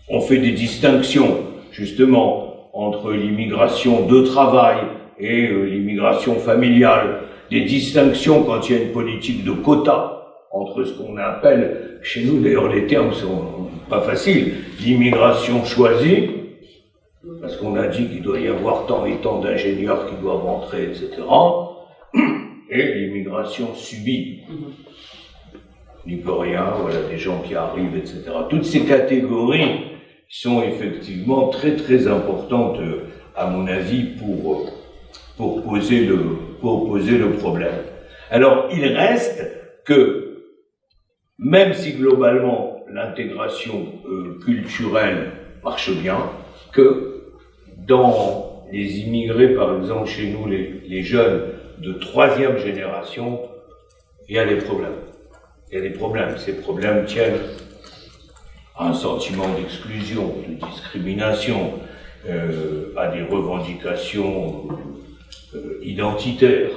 on fait des distinctions, justement, entre l'immigration de travail et l'immigration familiale, des distinctions quand il y a une politique de quotas entre ce qu'on appelle, chez nous d'ailleurs les termes sont pas faciles, l'immigration choisie, parce qu'on a dit qu'il doit y avoir tant et tant d'ingénieurs qui doivent entrer, etc., et l'immigration subie. On n'y peut rien, voilà, des gens qui arrivent, etc. Toutes ces catégories sont effectivement très très importantes, à mon avis, pour poser le problème. Alors, il reste que, même si globalement l'intégration culturelle marche bien, que dans les immigrés, par exemple chez nous, les jeunes de troisième génération, il y a des problèmes. Il y a des problèmes. Ces problèmes tiennent à un sentiment d'exclusion, de discrimination, à des revendications identitaires.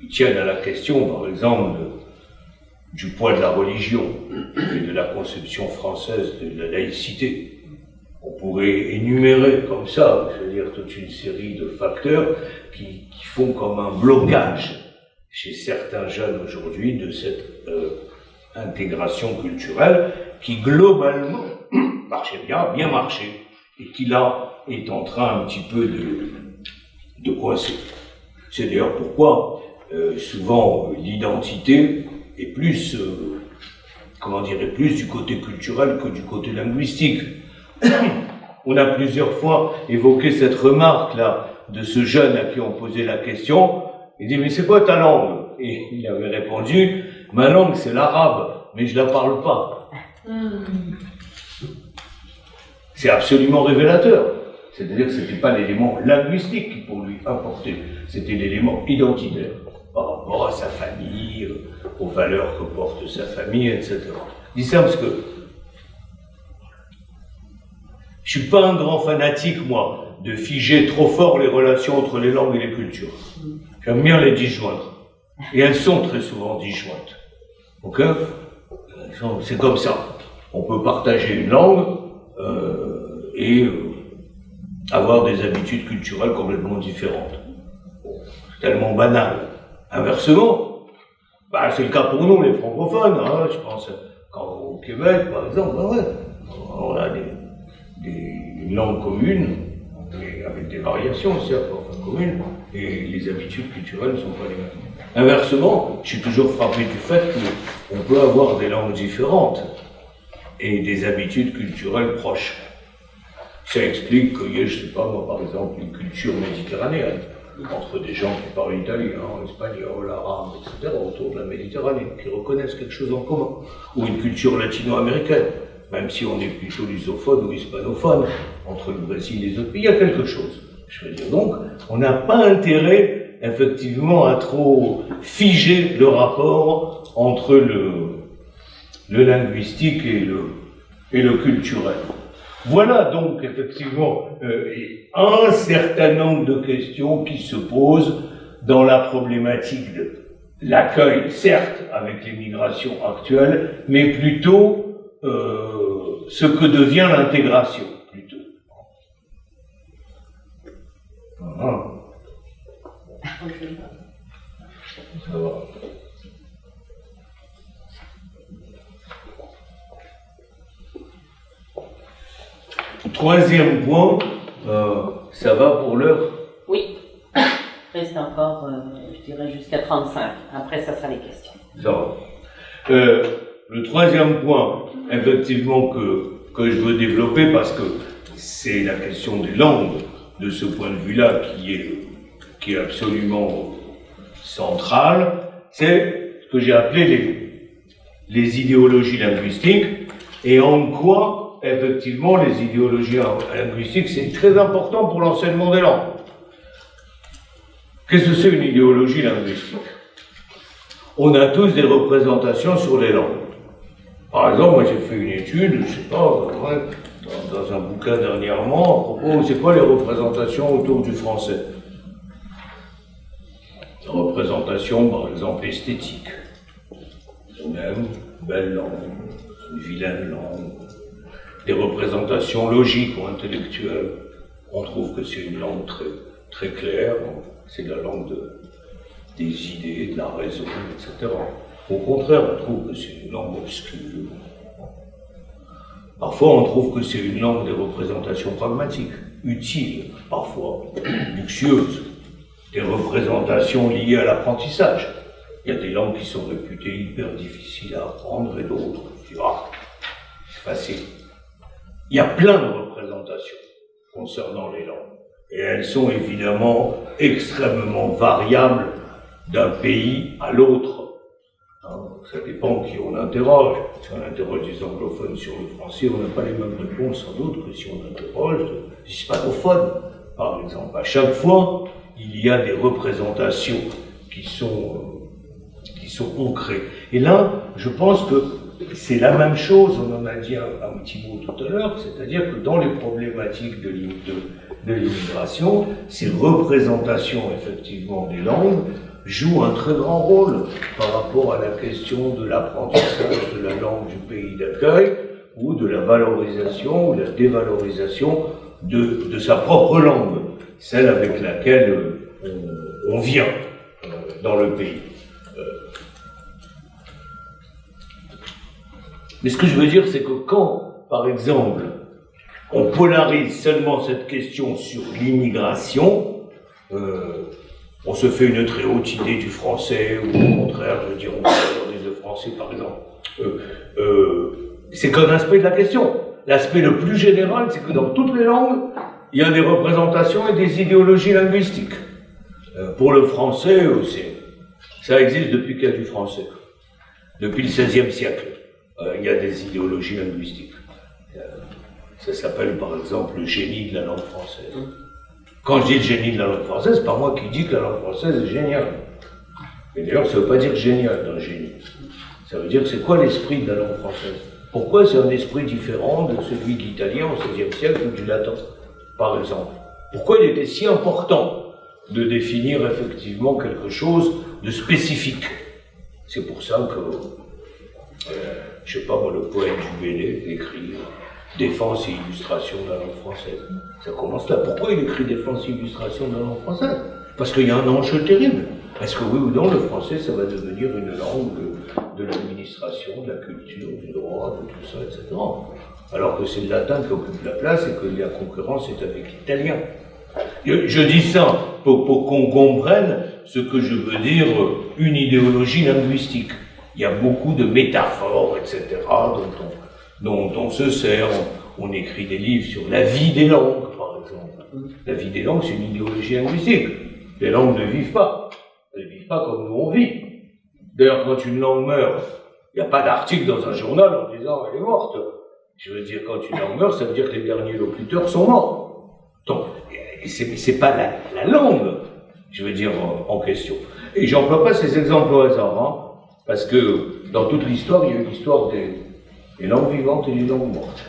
Ils tiennent à la question, par exemple, du poids de la religion et de la conception française de la laïcité. On pourrait énumérer comme ça, je veux dire, toute une série de facteurs qui font comme un blocage chez certains jeunes aujourd'hui de cette intégration culturelle qui globalement marchait bien marché, et qui là est en train un petit peu de coincer. C'est d'ailleurs pourquoi souvent l'identité est plus, plus du côté culturel que du côté linguistique. On a plusieurs fois évoqué cette remarque-là de ce jeune à qui on posait la question. Il dit, mais c'est quoi ta langue? Et il avait répondu, ma langue c'est l'arabe, mais je la parle pas. C'est absolument révélateur. C'est-à-dire que ce n'était pas l'élément linguistique qui pour lui importait, c'était l'élément identitaire par rapport à sa famille, aux valeurs que porte sa famille, etc. Je dis ça parce que je suis pas un grand fanatique, moi, de figer trop fort les relations entre les langues et les cultures. J'aime bien les disjoindre. Et elles sont très souvent disjointes. Ok ? C'est comme ça. On peut partager une langue et avoir des habitudes culturelles complètement différentes. C'est tellement banal. Inversement, c'est le cas pour nous, les francophones. Hein, je pense qu'au Québec, par exemple, on a une langue commune, mais avec des variations, certes, enfin communes, et les habitudes culturelles ne sont pas les mêmes. Inversement, je suis toujours frappé du fait qu'on peut avoir des langues différentes et des habitudes culturelles proches. Ça explique qu'il y ait, je ne sais pas moi, par exemple, une culture méditerranéenne, entre des gens qui parlent italien, espagnol, arabe, etc., autour de la Méditerranée, qui reconnaissent quelque chose en commun, ou une culture latino-américaine, même si on est plutôt lusophone ou hispanophone, entre le Brésil et les autres pays, il y a quelque chose. Je veux dire, donc, on n'a pas intérêt, effectivement, à trop figer le rapport entre le linguistique et le culturel. Voilà donc, effectivement, un certain nombre de questions qui se posent dans la problématique de l'accueil, certes, avec les migrations actuelles, mais plutôt ce que devient l'intégration, plutôt. Voilà. Ça va. Troisième point, ça va pour l'heure? Oui. Reste encore, je dirais, jusqu'à 35. Après, ça sera les questions. Ça va. Le troisième point, effectivement, que je veux développer, parce que c'est la question des langues, de ce point de vue-là, qui est absolument central, c'est ce que j'ai appelé les idéologies linguistiques, et en quoi, effectivement, les idéologies linguistiques, c'est très important pour l'enseignement des langues. Qu'est-ce que c'est une idéologie linguistique? On a tous des représentations sur les langues. Par exemple, moi j'ai fait une étude, je sais pas, dans un bouquin dernièrement, à propos, c'est quoi les représentations autour du français? Des représentations, par exemple, esthétiques. On aime une belle langue, une vilaine langue. Des représentations logiques ou intellectuelles. On trouve que c'est une langue très, très claire, c'est la langue des idées, de la raison, etc. Au contraire, on trouve que c'est une langue obscure. Parfois, on trouve que c'est une langue des représentations pragmatiques, utiles, parfois luxueuses, des représentations liées à l'apprentissage. Il y a des langues qui sont réputées hyper difficiles à apprendre et d'autres, c'est facile. Il y a plein de représentations concernant les langues. Et elles sont évidemment extrêmement variables d'un pays à l'autre. Ça dépend qui on interroge. Si on interroge des anglophones sur le français, on n'a pas les mêmes réponses sans doute que si on interroge des hispanophones, par exemple. À chaque fois, il y a des représentations qui sont ancrées. Et là, je pense que c'est la même chose, on en a dit un petit mot tout à l'heure, c'est-à-dire que dans les problématiques de l'immigration, ces représentations, effectivement, des langues jouent un très grand rôle par rapport à la question de l'apprentissage de la langue du pays d'accueil ou de la valorisation ou la dévalorisation de sa propre langue, celle avec laquelle on vient dans le pays. Mais ce que je veux dire, c'est que quand, par exemple, on polarise seulement cette question sur l'immigration, on se fait une très haute idée du français, ou au contraire, je veux dire, on valorise le français, par exemple. C'est qu'un aspect de la question. L'aspect le plus général, c'est que dans toutes les langues, il y a des représentations et des idéologies linguistiques. Pour le français, ça existe depuis qu'il y a du français. Depuis le XVIe siècle, il y a des idéologies linguistiques. Ça s'appelle par exemple le génie de la langue française. Quand je dis le génie de la langue française, c'est pas moi qui dis que la langue française est géniale. Mais d'ailleurs, ça ne veut pas dire génial d'un génie. Ça veut dire que c'est quoi l'esprit de la langue française? Pourquoi c'est un esprit différent de celui de l'italien au XVIe siècle ou du latin, par exemple? Pourquoi il était si important de définir effectivement quelque chose de spécifique? C'est pour ça que, je sais pas moi, le poète Dubélé écrit Défense et illustration de la langue française. Ça commence là. Pourquoi il écrit Défense et illustration de la langue française? Parce qu'il y a un enjeu terrible. Est-ce que oui ou non, le français, ça va devenir une langue de l'administration, de la culture, du droit, de tout ça, etc. Alors que c'est le latin qui occupe la place et que la concurrence est avec l'italien. Je dis ça pour qu'on comprenne ce que je veux dire une idéologie linguistique. Il y a beaucoup de métaphores, etc., dont on se sert. On écrit des livres sur la vie des langues, par exemple. La vie des langues, c'est une idéologie linguistique. Les langues ne vivent pas. Elles ne vivent pas comme nous on vit. D'ailleurs, quand une langue meurt, il n'y a pas d'article dans un journal en disant elle est morte. Je veux dire, quand une langue meurt, ça veut dire que les derniers locuteurs sont morts. Donc, c'est pas la langue, je veux dire, en question. Et j'emploie pas ces exemples au hasard, hein, parce que dans toute l'histoire, il y a eu l'histoire des langues vivantes et des langues mortes.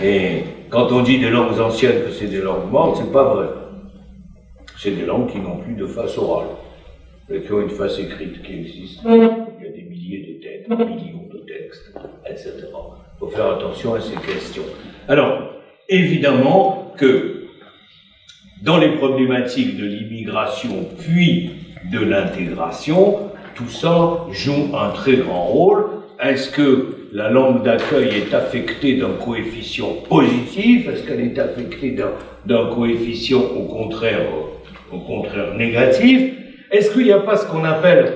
Et quand on dit des langues anciennes que c'est des langues mortes, c'est pas vrai. C'est des langues qui n'ont plus de face orale, et qui ont une face écrite qui existe. Il y a des milliers de textes, millions de textes, etc. Il faut faire attention à ces questions. Alors, évidemment que dans les problématiques de l'immigration puis de l'intégration, tout ça joue un très grand rôle. Est-ce que la langue d'accueil est affectée d'un coefficient positif? Est-ce qu'elle est affectée d'un coefficient au contraire négatif? Est-ce qu'il n'y a pas ce qu'on appelle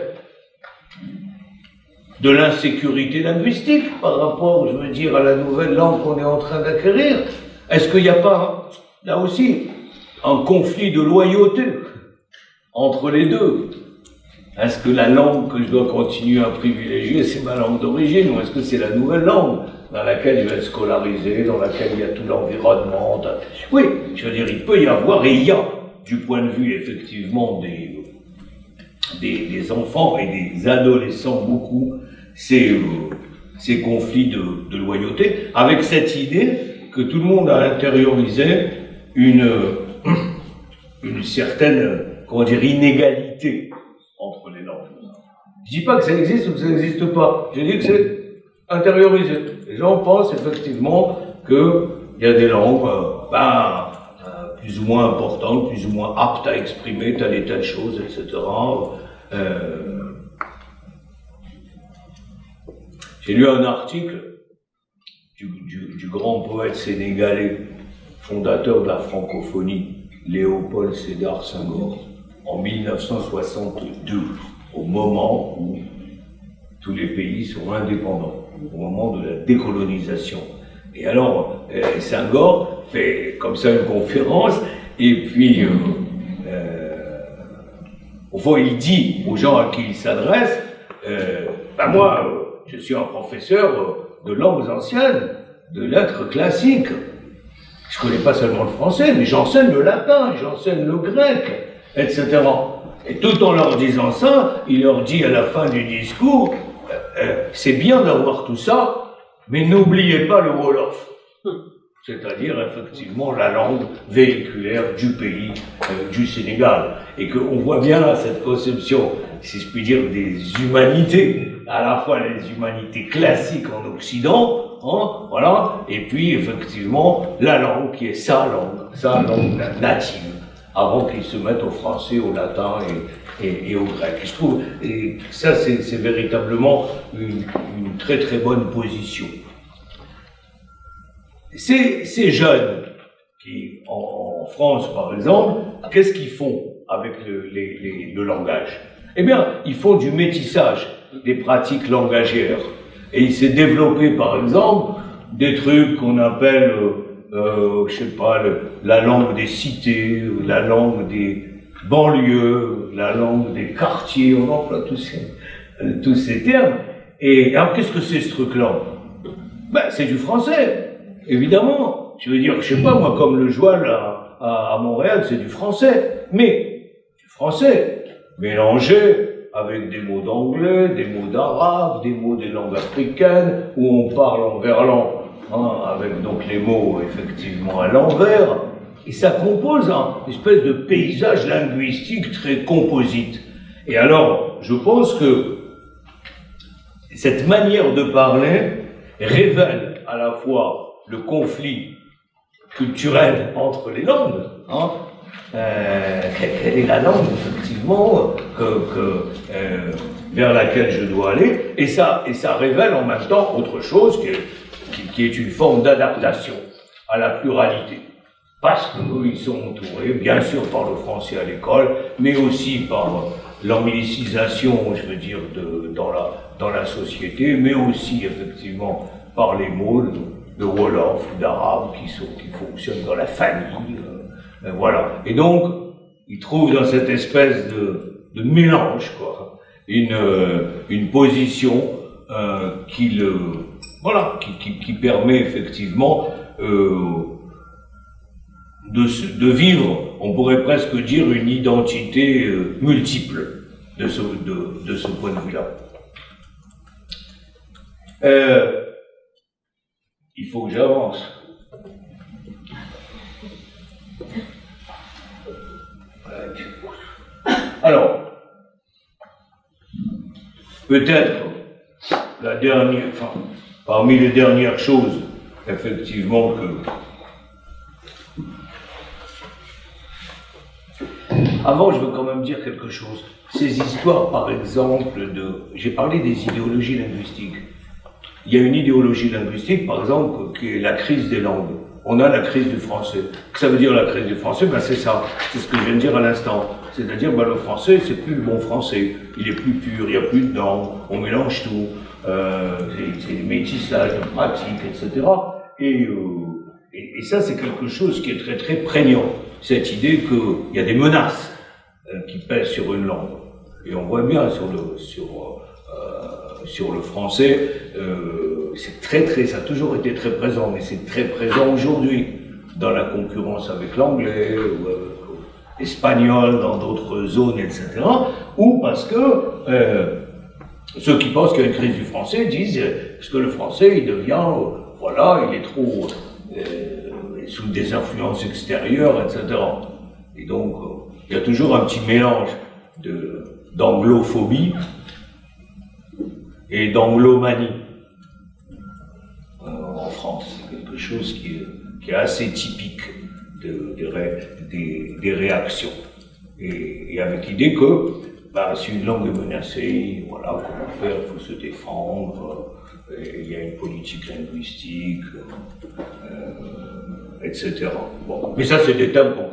de l'insécurité linguistique par rapport, je veux dire, à la nouvelle langue qu'on est en train d'acquérir? Est-ce qu'il n'y a pas, là aussi, un conflit de loyauté entre les deux? Est-ce que la langue que je dois continuer à privilégier, c'est ma langue d'origine, ou est-ce que c'est la nouvelle langue dans laquelle il va être scolarisé, dans laquelle il y a tout l'environnement? Oui, je veux dire, il peut y avoir, et il y a, du point de vue effectivement des enfants et des adolescents beaucoup, ces conflits de loyauté, avec cette idée que tout le monde a intériorisé une certaine, comment dire, inégalité entre les langues. Je dis pas que ça existe ou que ça n'existe pas, je dis que c'est intériorisé. Les gens pensent effectivement qu'il y a des langues plus ou moins importantes, plus ou moins aptes à exprimer telle et telle chose, etc. J'ai lu un article du grand poète sénégalais, fondateur de la francophonie, Léopold Sédar Senghor, en 1962, au moment où tous les pays sont indépendants, au moment de la décolonisation. Et alors, Senghor fait comme ça une conférence, et puis, au fond, il dit aux gens à qui il s'adresse, moi, je suis un professeur de langues anciennes, de lettres classiques. Je ne connais pas seulement le français, mais j'enseigne le latin, j'enseigne le grec, etc. Et tout en leur disant ça, il leur dit à la fin du discours, c'est bien d'avoir tout ça, mais n'oubliez pas le Wolof. C'est-à-dire effectivement la langue véhiculaire du pays, du Sénégal. Et qu'on voit bien là cette conception, si je puis dire, des humanités, à la fois les humanités classiques en Occident, hein, voilà, et puis effectivement la langue qui est sa langue native, avant qu'ils se mettent au français, au latin et au grec. Et je trouve, et ça c'est véritablement une très très bonne position. Ces jeunes qui, en France par exemple, qu'est-ce qu'ils font avec le langage? Eh bien, ils font du métissage des pratiques langagères. Et il s'est développé par exemple des trucs qu'on appelle, je sais pas, la langue des cités, la langue des banlieues, la langue des quartiers, on emploie tous ces termes. Et alors qu'est-ce que c'est ce truc-là? C'est du français. évidemment, je veux dire, je sais pas, moi, comme le joual à Montréal, c'est du français, mais du français mélangé avec des mots d'anglais, des mots d'arabe, des mots des langues africaines, où on parle en verlan, avec donc les mots effectivement à l'envers, et ça compose une espèce de paysage linguistique très composite. Et alors, je pense que cette manière de parler révèle à la fois le conflit culturel entre les langues, quelle est la langue, effectivement, vers laquelle je dois aller, et ça révèle en même temps autre chose qui est une forme d'adaptation à la pluralité. Parce qu'ils sont entourés, bien sûr, par le français à l'école, mais aussi par l'anglicisation, je veux dire, dans la société, mais aussi, effectivement, par les mots de Wolof ou d'arabe qui fonctionnent dans la famille. Voilà. Et donc, ils trouvent dans cette espèce de mélange, quoi, une position qui permet effectivement de vivre, on pourrait presque dire, une identité multiple de ce point de vue-là. Il faut que j'avance. Alors, peut-être parmi les dernières choses, effectivement, Avant, je veux quand même dire quelque chose. Ces histoires, par exemple, j'ai parlé des idéologies linguistiques. Il y a une idéologie linguistique, par exemple, qui est la crise des langues. On a la crise du français. Que ça veut dire la crise du français? C'est ça. C'est ce que je viens de dire à l'instant. C'est-à-dire, le français, c'est plus le bon français. Il est plus pur, il n'y a plus de dents, on mélange tout. C'est des métissages de pratiques, etc. Et ça, c'est quelque chose qui est très, très prégnant. Cette idée qu'il y a des menaces qui pèsent sur une langue. Et on voit bien sur le français, c'est très, très, ça a toujours été très présent, mais c'est très présent aujourd'hui dans la concurrence avec l'anglais, ou l'espagnol, dans d'autres zones, etc. Ou parce que ceux qui pensent qu'il y a une crise du français disent parce que le français, il devient, il est trop sous des influences extérieures, etc. Et donc, il y a toujours un petit mélange d'anglophobie et d'anglomanie en France. C'est quelque chose qui est assez typique des réactions. Et avec l'idée que si une langue est menacée, comment faire, il faut se défendre, il y a une politique linguistique, etc. Bon. Mais ça, c'est des thèmes qu'on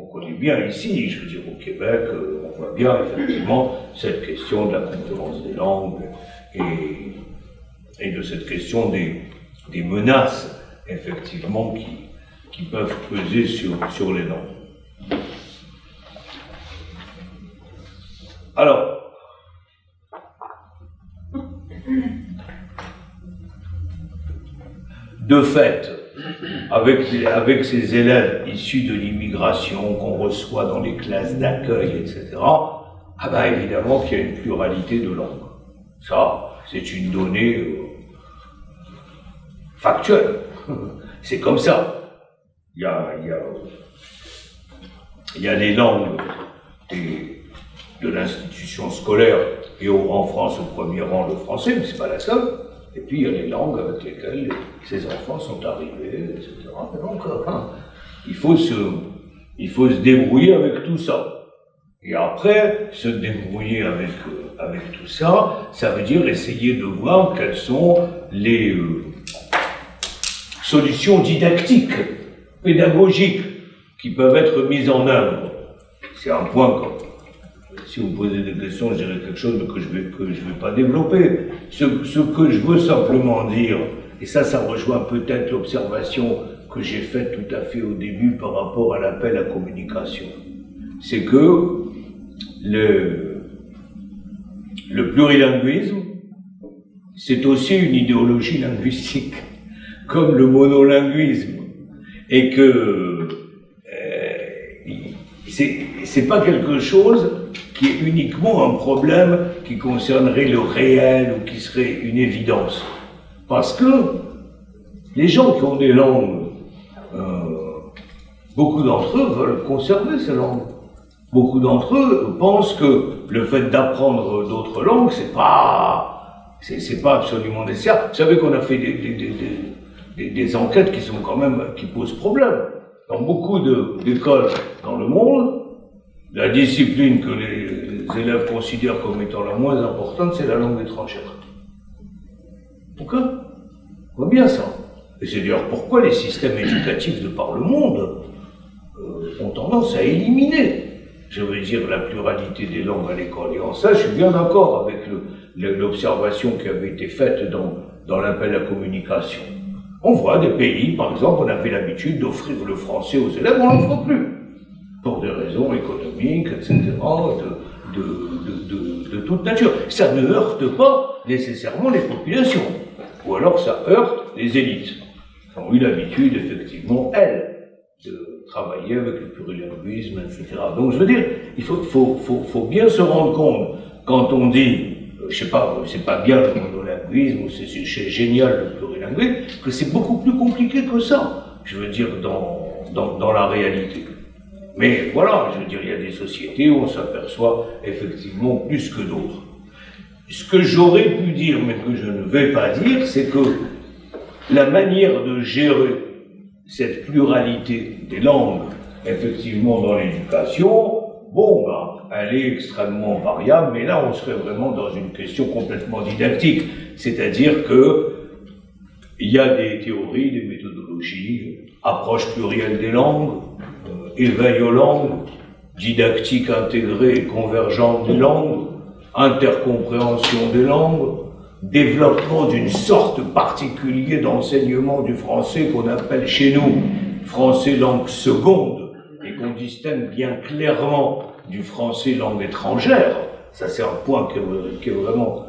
connaît bien ici. Je veux dire, au Québec, on voit bien effectivement cette question de la concurrence des langues et de cette question des menaces, effectivement, qui peuvent peser sur les langues. Alors, de fait, avec ces élèves issus de l'immigration qu'on reçoit dans les classes d'accueil, etc., évidemment qu'il y a une pluralité de langues. Ça, c'est une donnée factuelle. C'est comme ça. Il y a les langues de l'institution scolaire, et en France, au premier rang, le français, mais c'est pas la seule. Et puis, il y a les langues avec lesquelles ces enfants sont arrivés, etc. Donc, il faut se débrouiller avec tout ça. Et après, se débrouiller avec tout ça, ça veut dire essayer de voir quelles sont les solutions didactiques, pédagogiques, qui peuvent être mises en œuvre. C'est un point si vous me posez des questions, je dirais quelque chose que je vais pas développer. Ce que je veux simplement dire, et ça rejoint peut-être l'observation que j'ai faite tout à fait au début par rapport à l'appel à communication, c'est que le plurilinguisme, c'est aussi une idéologie linguistique. comme le monolinguisme, et que c'est pas quelque chose qui est uniquement un problème qui concernerait le réel ou qui serait une évidence. Parce que les gens qui ont des langues, beaucoup d'entre eux veulent conserver ces langues. Beaucoup d'entre eux pensent que le fait d'apprendre d'autres langues, c'est pas absolument nécessaire. Vous savez qu'on a fait des enquêtes qui sont quand même, qui posent problème. Dans beaucoup d'écoles dans le monde, la discipline que les élèves considèrent comme étant la moins importante, c'est la langue étrangère. Ok ? On voit bien ça. Et c'est d'ailleurs pourquoi les systèmes éducatifs de par le monde ont tendance à éliminer, je veux dire, la pluralité des langues à l'école. Et en ça, je suis bien d'accord avec l'observation qui avait été faite dans l'appel à communication. On voit des pays, par exemple, on avait l'habitude d'offrir le français aux élèves, on n'en l'offre plus. Pour des raisons économiques, etc., de toute nature. Ça ne heurte pas nécessairement les populations. Ou alors ça heurte les élites, qui ont eu l'habitude, effectivement, elles, de travailler avec le plurilinguisme, etc. Donc, je veux dire, il faut bien se rendre compte, quand on dit, je sais pas, c'est pas bien le monolinguisme, ou c'est génial le plurilinguisme, que c'est beaucoup plus compliqué que ça, je veux dire, dans la réalité. Mais voilà, je veux dire, il y a des sociétés où on s'aperçoit effectivement plus que d'autres. Ce que j'aurais pu dire, mais que je ne vais pas dire, c'est que la manière de gérer cette pluralité des langues, effectivement, dans l'éducation, bon, elle est extrêmement variable, mais là, on serait vraiment dans une question complètement didactique. C'est-à-dire que il y a des théories, des méthodologies, approche plurielle des langues, éveil aux langues, didactique intégrée et convergente des langues, intercompréhension des langues, développement d'une sorte particulière d'enseignement du français qu'on appelle chez nous français langue seconde et qu'on distingue bien clairement du français langue étrangère. Ça, c'est un point qui est vraiment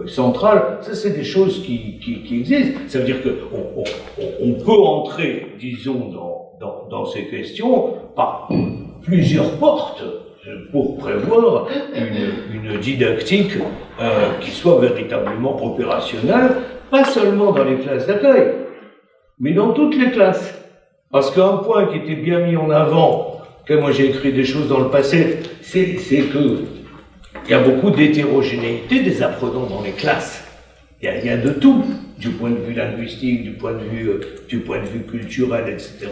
central. Ça, c'est des choses qui existent. Ça veut dire qu'on peut entrer, disons, dans ces questions par plusieurs portes pour prévoir une didactique qui soit véritablement opérationnelle, pas seulement dans les classes d'accueil, mais dans toutes les classes. Parce qu'un point qui était bien mis en avant, que moi j'ai écrit des choses dans le passé, c'est que il y a beaucoup d'hétérogénéité des apprenants dans les classes. Il y a de tout, du point de vue linguistique, du point de vue culturel, etc.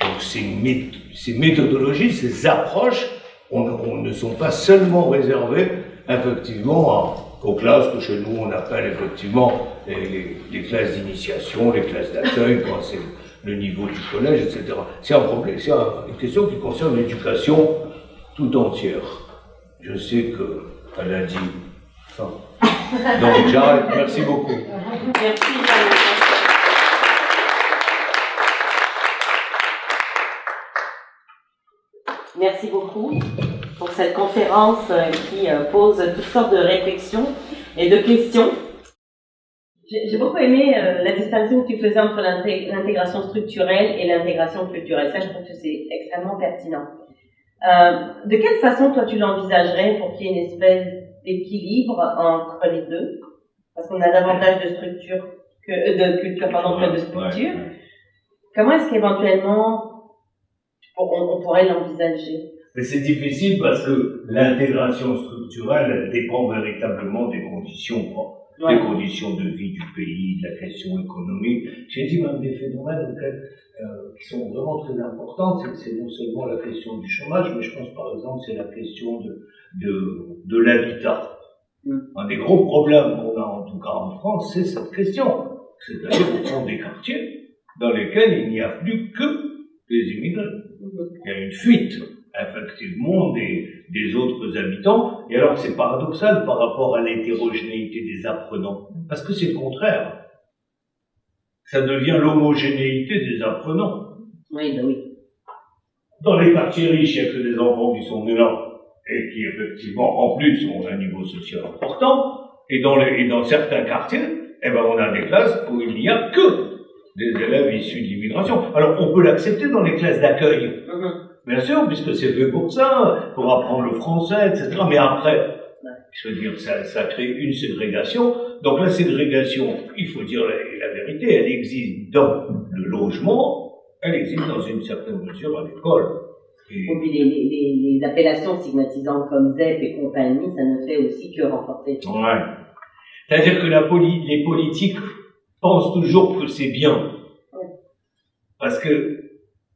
Donc ces méthodologies, ces approches, ne sont pas seulement réservées effectivement aux classes que chez nous on appelle effectivement les classes d'initiation, les classes d'accueil, quand c'est le niveau du collège, etc. C'est un problème, c'est une question qui concerne l'éducation tout entière. Je sais qu'elle a dit fin. Donc j'arrête, merci beaucoup. Merci. Merci beaucoup pour cette conférence qui pose toutes sortes de réflexions et de questions. J'ai beaucoup aimé la distinction que tu faisais entre l'intégration structurelle et l'intégration culturelle. Ça, je trouve que c'est extrêmement pertinent. De quelle façon, toi, tu l'envisagerais pour qu'il y ait une espèce d'équilibre entre les deux? Parce qu'on a davantage de structure de culture que de structure. Ouais. Comment est-ce qu'éventuellement on pourrait l'envisager? Mais c'est difficile parce que l'intégration structurelle, elle dépend véritablement des conditions, des conditions de vie du pays, de la question économique. J'ai dit même des phénomènes qui sont vraiment très importants. C'est non seulement la question du chômage, mais je pense par exemple c'est la question de l'habitat. Un des gros problèmes qu'on a en tout cas en France, c'est cette question. C'est-à-dire au fond des quartiers dans lesquels il n'y a plus que des immigrés. Il y a une fuite, effectivement, des autres habitants. Et alors, c'est paradoxal par rapport à l'hétérogénéité des apprenants. Parce que c'est le contraire. Ça devient l'homogénéité des apprenants. Oui, ben oui. Dans les quartiers riches, il n'y a que des enfants qui sont nés là. Et qui, effectivement, en plus, ont un niveau social important. Et dans certains quartiers, on a des classes où il n'y a que des élèves issus de l'immigration. Alors, on peut l'accepter dans les classes d'accueil, bien sûr, puisque c'est fait pour ça, pour apprendre le français, etc. Mais après, je veux dire, ça crée une ségrégation. Donc la ségrégation, il faut dire la vérité, elle existe dans le logement, elle existe dans une certaine mesure à l'école. Et puis les appellations stigmatisantes comme ZEP et compagnie, ça ne fait aussi que renforcer. Ouais. C'est-à-dire que les politiques pensent toujours que c'est bien. Ouais. Parce que,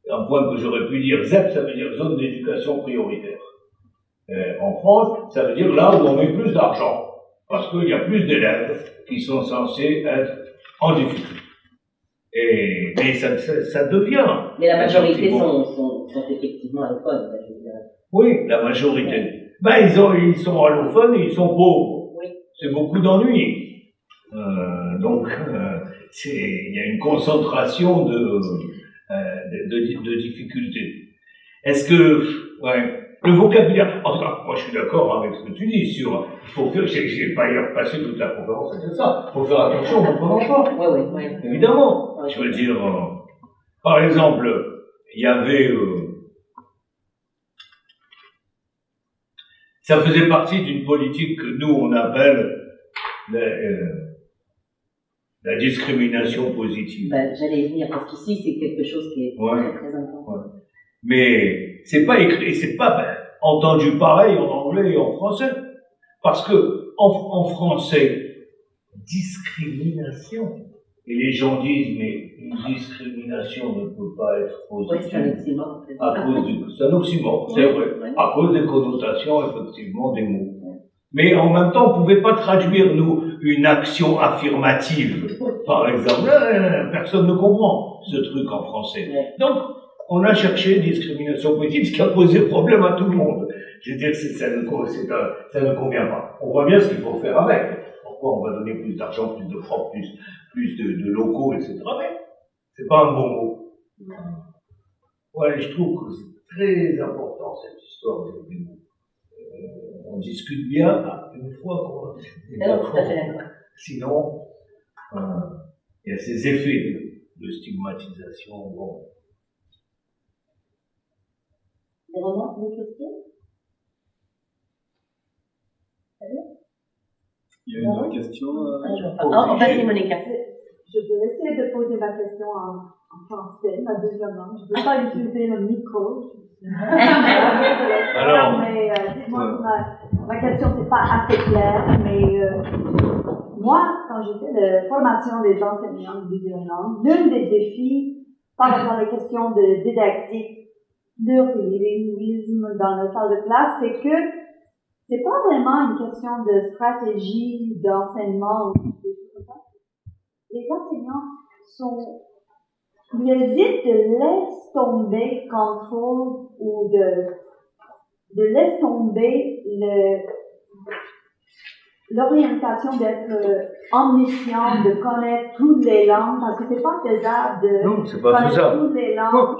un point que j'aurais pu dire, ZEP, ça veut dire zone d'éducation prioritaire. En France, ça veut dire là où on met plus d'argent. Parce qu'il y a plus d'élèves qui sont censés être en difficulté. Mais ça devient. Mais la majorité sont effectivement allophones. Oui, la majorité. Ben, ils sont allophones et ils sont pauvres. Oui. C'est beaucoup d'ennuis. Donc, il y a une concentration de difficultés. Est-ce que, ouais, le vocabulaire, en tout cas, moi je suis d'accord avec ce que tu dis sur, il faut faire, j'ai pas passé toute la conférence avec ça, il faut faire attention au prononçant. Oui. Évidemment. Je veux dire, par exemple, il y avait, ça faisait partie d'une politique que nous on appelle la discrimination positive. Ben, j'allais venir, parce qu'ici c'est quelque chose qui est très important. Ouais. Mais c'est pas écrit, c'est pas entendu pareil en anglais et en français. Parce que en français, discrimination. Et les gens disent, mais une discrimination ne peut pas être positive. C'est un oxymore. C'est un oxymore, c'est vrai. À cause des connotations, effectivement, des mots. Mais en même temps, on ne pouvait pas traduire, nous, une action affirmative. Par exemple, personne ne comprend ce truc en français. Donc, on a cherché discrimination positive, ce qui a posé problème à tout le monde. C'est-à-dire que ça ne convient pas. On voit bien ce qu'il faut faire avec. Pourquoi on va donner plus d'argent, plus de profs, plus de locaux, etc. Mais c'est pas un bon mot. Ouais, je trouve que c'est très important cette histoire des mots. On discute bien une fois qu'on est d'accord. Sinon, il y a ces effets de stigmatisation. Bon. Des remarques, des questions? Il y a une question. Vas-y, Monica. Je vais essayer de poser ma question en français, ma deuxième langue. Je ne veux pas utiliser le micro. Alors, mais dites-moi, ma question n'est pas assez claire, mais moi, quand j'ai fait la formation des enseignants de deuxième langue, l'un des défis par rapport à la question de didactique, de linguisme dans la salle de classe, c'est que c'est pas vraiment une question de stratégie d'enseignement ou des choses comme ça. Les enseignants ils hésitent de laisser tomber contrôle ou de laisser tomber l'orientation d'être omniscient, de connaître toutes les langues, parce que c'est pas faisable de connaître toutes les langues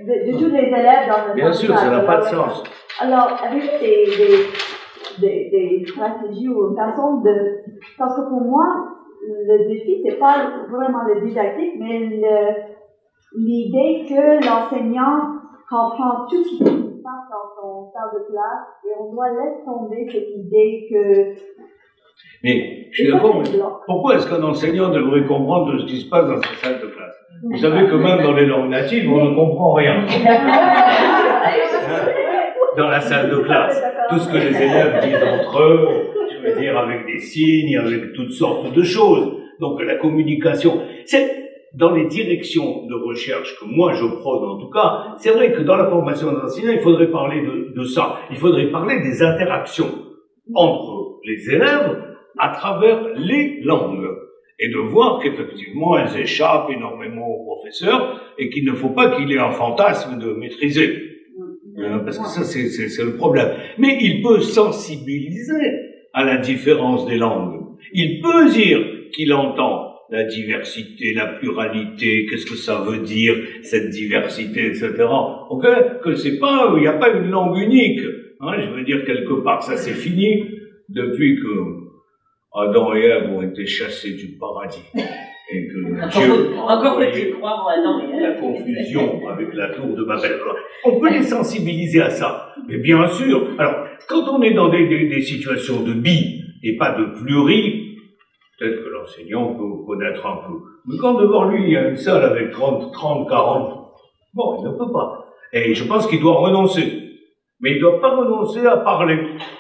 de tous les élèves dans le bien sûr, ça n'a pas de sens. Alors, avez-vous des stratégies ou une façon parce que pour moi, le défi, c'est pas vraiment le didactique, mais l'idée que l'enseignant comprend tout ce qui se passe dans son salle de classe et on doit laisser tomber cette idée que... Mais je suis d'accord, pourquoi est-ce qu'un enseignant devrait comprendre ce qui se passe dans sa salle de classe? Vous savez que même dans les langues natives, on ne comprend rien. Dans la salle de classe, tout ce que les élèves disent entre eux, je veux dire avec des signes, avec toutes sortes de choses. Donc la communication, c'est dans les directions de recherche que moi je prône en tout cas, c'est vrai que dans la formation des enseignants, il faudrait parler de ça. Il faudrait parler des interactions entre les élèves à travers les langues. Et de voir qu'effectivement, elles échappent énormément aux professeurs et qu'il ne faut pas qu'il ait un fantasme de maîtriser. Parce que ça, c'est le problème. Mais il peut sensibiliser à la différence des langues. Il peut dire qu'il entend la diversité, la pluralité, qu'est-ce que ça veut dire, cette diversité, etc. Ok? Que c'est pas, il n'y a pas une langue unique. Hein, je veux dire, quelque part, ça c'est fini depuis que Adam et Ève ont été chassés du paradis. Et que Dieu a encore envoyé faut-il croire en un homme réel. la confusion avec la tour de Babel. On peut les sensibiliser à ça, mais bien sûr. Alors, quand on est dans des situations de bi et pas de pluri, peut-être que l'enseignant peut connaître un peu. Mais quand devant lui il y a une salle avec 30, 40, bon, il ne peut pas. Et je pense qu'il doit renoncer. Mais il ne doit pas renoncer à parler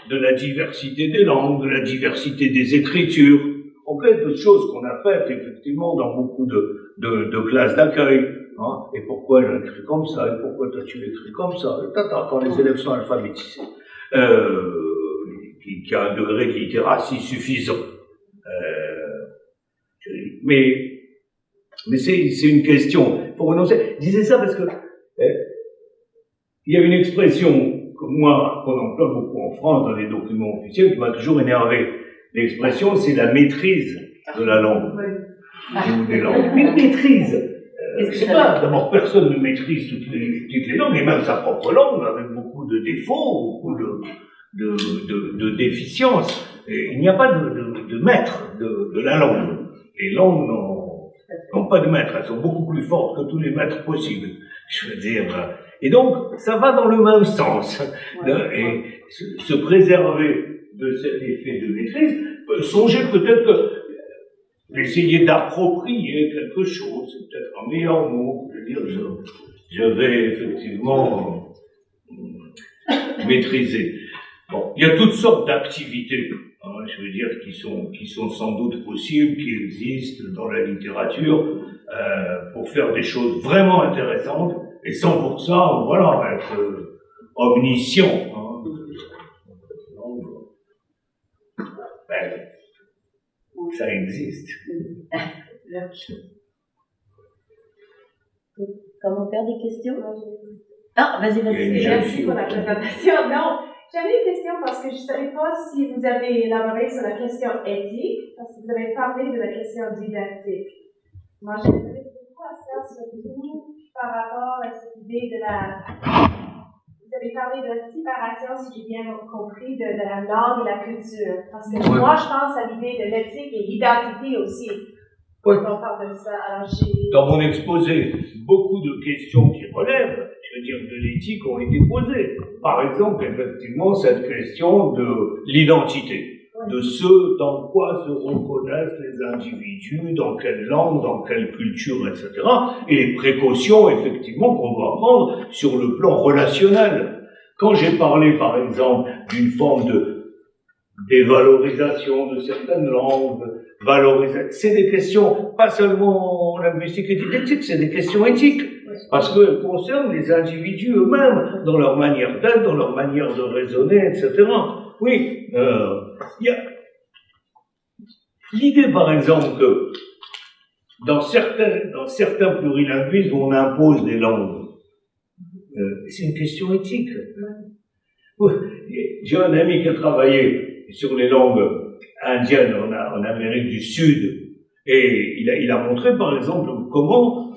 de la diversité des langues, de la diversité des écritures. On plein de choses qu'on a faites, effectivement, dans beaucoup de classes d'accueil. Hein. Et pourquoi elle a écrit comme ça? Et pourquoi toi tu l'écris comme ça? Quand les élèves sont alphabétisés. Qui a un degré de littératie suffisant. Mais c'est une question. Il faut renoncer. Je disais ça parce que il y a une expression que moi, qu'on emploie beaucoup en France dans les documents officiels, qui m'a toujours énervé. L'expression, c'est la maîtrise de la langue. Ou des langues. Une maîtrise. Je sais pas, d'abord, personne ne maîtrise toutes les langues, et même sa propre langue, avec beaucoup de défauts, beaucoup de déficiences. Et il n'y a pas de maître de la langue. Les langues n'ont pas de maître, elles sont beaucoup plus fortes que tous les maîtres possibles. Je veux dire. Et donc, ça va dans le même sens. Et se préserver de cet effet de maîtrise, songer peut-être essayer d'approprier quelque chose, c'est peut-être un meilleur mot. Je veux dire, je vais effectivement maîtriser. Bon, il y a toutes sortes d'activités, hein, je veux dire, qui sont sans doute possibles, qui existent dans la littérature, pour faire des choses vraiment intéressantes, et sans pour ça, voilà, être omniscient. Hein. Ben, ça existe. Commentaires, des questions? Ah, vas-y. Merci pour la présentation. Non, j'avais une question parce que je ne savais pas si vous avez élaboré sur la question éthique, parce que vous avez parlé de la question didactique. Moi, j'aimerais beaucoup à ça, surtout par rapport à cette idée de la... Vous avez parlé de séparation, si j'ai bien compris, de la langue et la culture. Parce que moi, je pense à l'idée de l'éthique et l'identité aussi. Oui. Quand on parle de ça. Alors, dans mon exposé, beaucoup de questions qui relèvent, je veux dire, de l'éthique ont été posées. Par exemple, effectivement, cette question de l'identité. De ce dans quoi se reconnaissent les individus, dans quelle langue, dans quelle culture, etc. Et les précautions, effectivement, qu'on doit prendre sur le plan relationnel. Quand j'ai parlé, par exemple, d'une forme de dévalorisation de certaines langues, c'est des questions, pas seulement linguistiques et didactiques, c'est des questions éthiques. Parce qu'elles concernent les individus eux-mêmes, dans leur manière d'être, dans leur manière de raisonner, etc. Oui, il y a l'idée, par exemple, que dans certains plurilinguismes, on impose des langues. C'est une question éthique. J'ai un ami qui a travaillé sur les langues indiennes en Amérique du Sud, et il a montré, par exemple, comment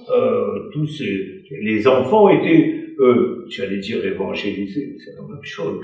tous les enfants étaient, j'allais dire évangélisés, c'est la même chose,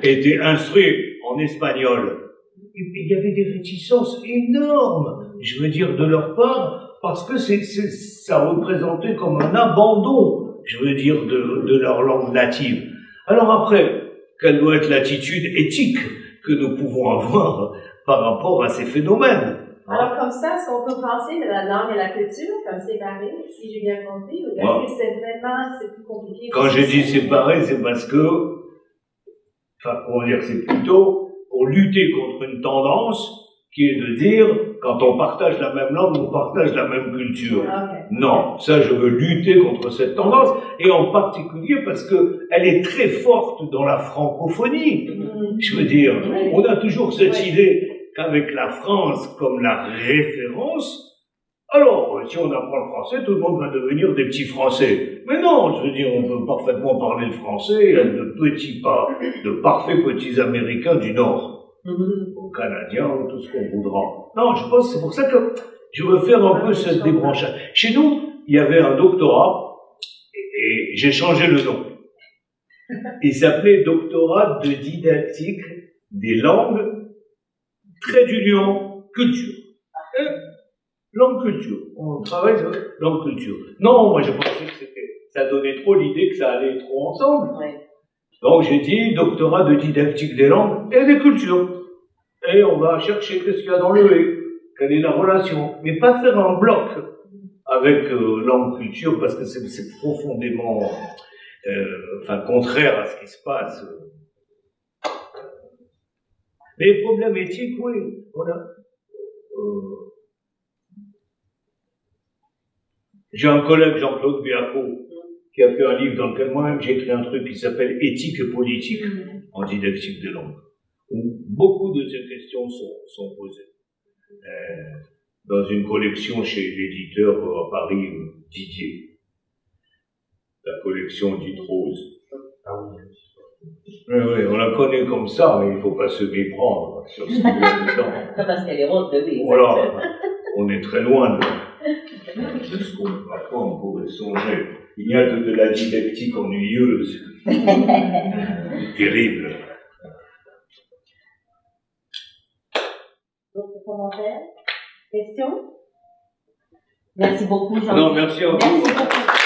étaient instruits en espagnol. Il y avait des réticences énormes, je veux dire, de leur part, parce que ça représentait comme un abandon, je veux dire, de leur langue native. Alors après, quelle doit être l'attitude éthique que nous pouvons avoir par rapport à ces phénomènes? Alors, comme ça, est-ce qu'on peut penser de la langue et la culture comme séparées, si j'ai bien compris, ou est-ce que c'est plus compliqué? Quand j'ai dit séparé, c'est parce que, comment dire, c'est plutôt pour lutter contre une tendance qui est de dire, quand on partage la même langue, on partage la même culture. Okay. Non, ça, je veux lutter contre cette tendance, et en particulier parce que elle est très forte dans la francophonie. Je veux dire, on a toujours cette idée qu'avec la France comme la référence, alors, si on apprend le français, tout le monde va devenir des petits Français. Mais non, je veux dire, on peut parfaitement parler le français et être de parfaits petits Américains du Nord. Aux Canadiens, ou tout ce qu'on voudra. Non, je pense que c'est pour ça que je veux faire un peu cette débranchage. Chez nous, il y avait un doctorat, et j'ai changé le nom. Il s'appelait Doctorat de didactique des langues, trait d'union, culture. Langue culture. On travaille sur langue culture. Non, moi je pensais que ça donnait trop l'idée que ça allait trop ensemble. Ouais. Donc j'ai dit doctorat de didactique des langues et des cultures. Et on va chercher qu'est-ce qu'il y a dans le et, quelle est la relation. Mais pas faire un bloc avec langue culture parce que c'est profondément contraire à ce qui se passe. Les problèmes éthiques, oui, voilà. J'ai un collègue, Jean-Claude Béaco, qui a fait un livre dans lequel moi-même j'ai écrit un truc qui s'appelle Éthique et politique en didactique des langues, où beaucoup de ces questions sont posées. Dans une collection chez l'éditeur à Paris, Didier, la collection dite Rose. Oui, on la connaît comme ça, mais il ne faut pas se méprendre sur ce qu'il y a dedans. Parce qu'elle est rose, oui. Voilà, on est très loin de ce qu'on parfois on pourrait songer. Il n'y a que de la didactique ennuyeuse. Terrible. D'autres commentaires? Questions? Merci beaucoup, Jean. Non, merci à vous. Merci beaucoup.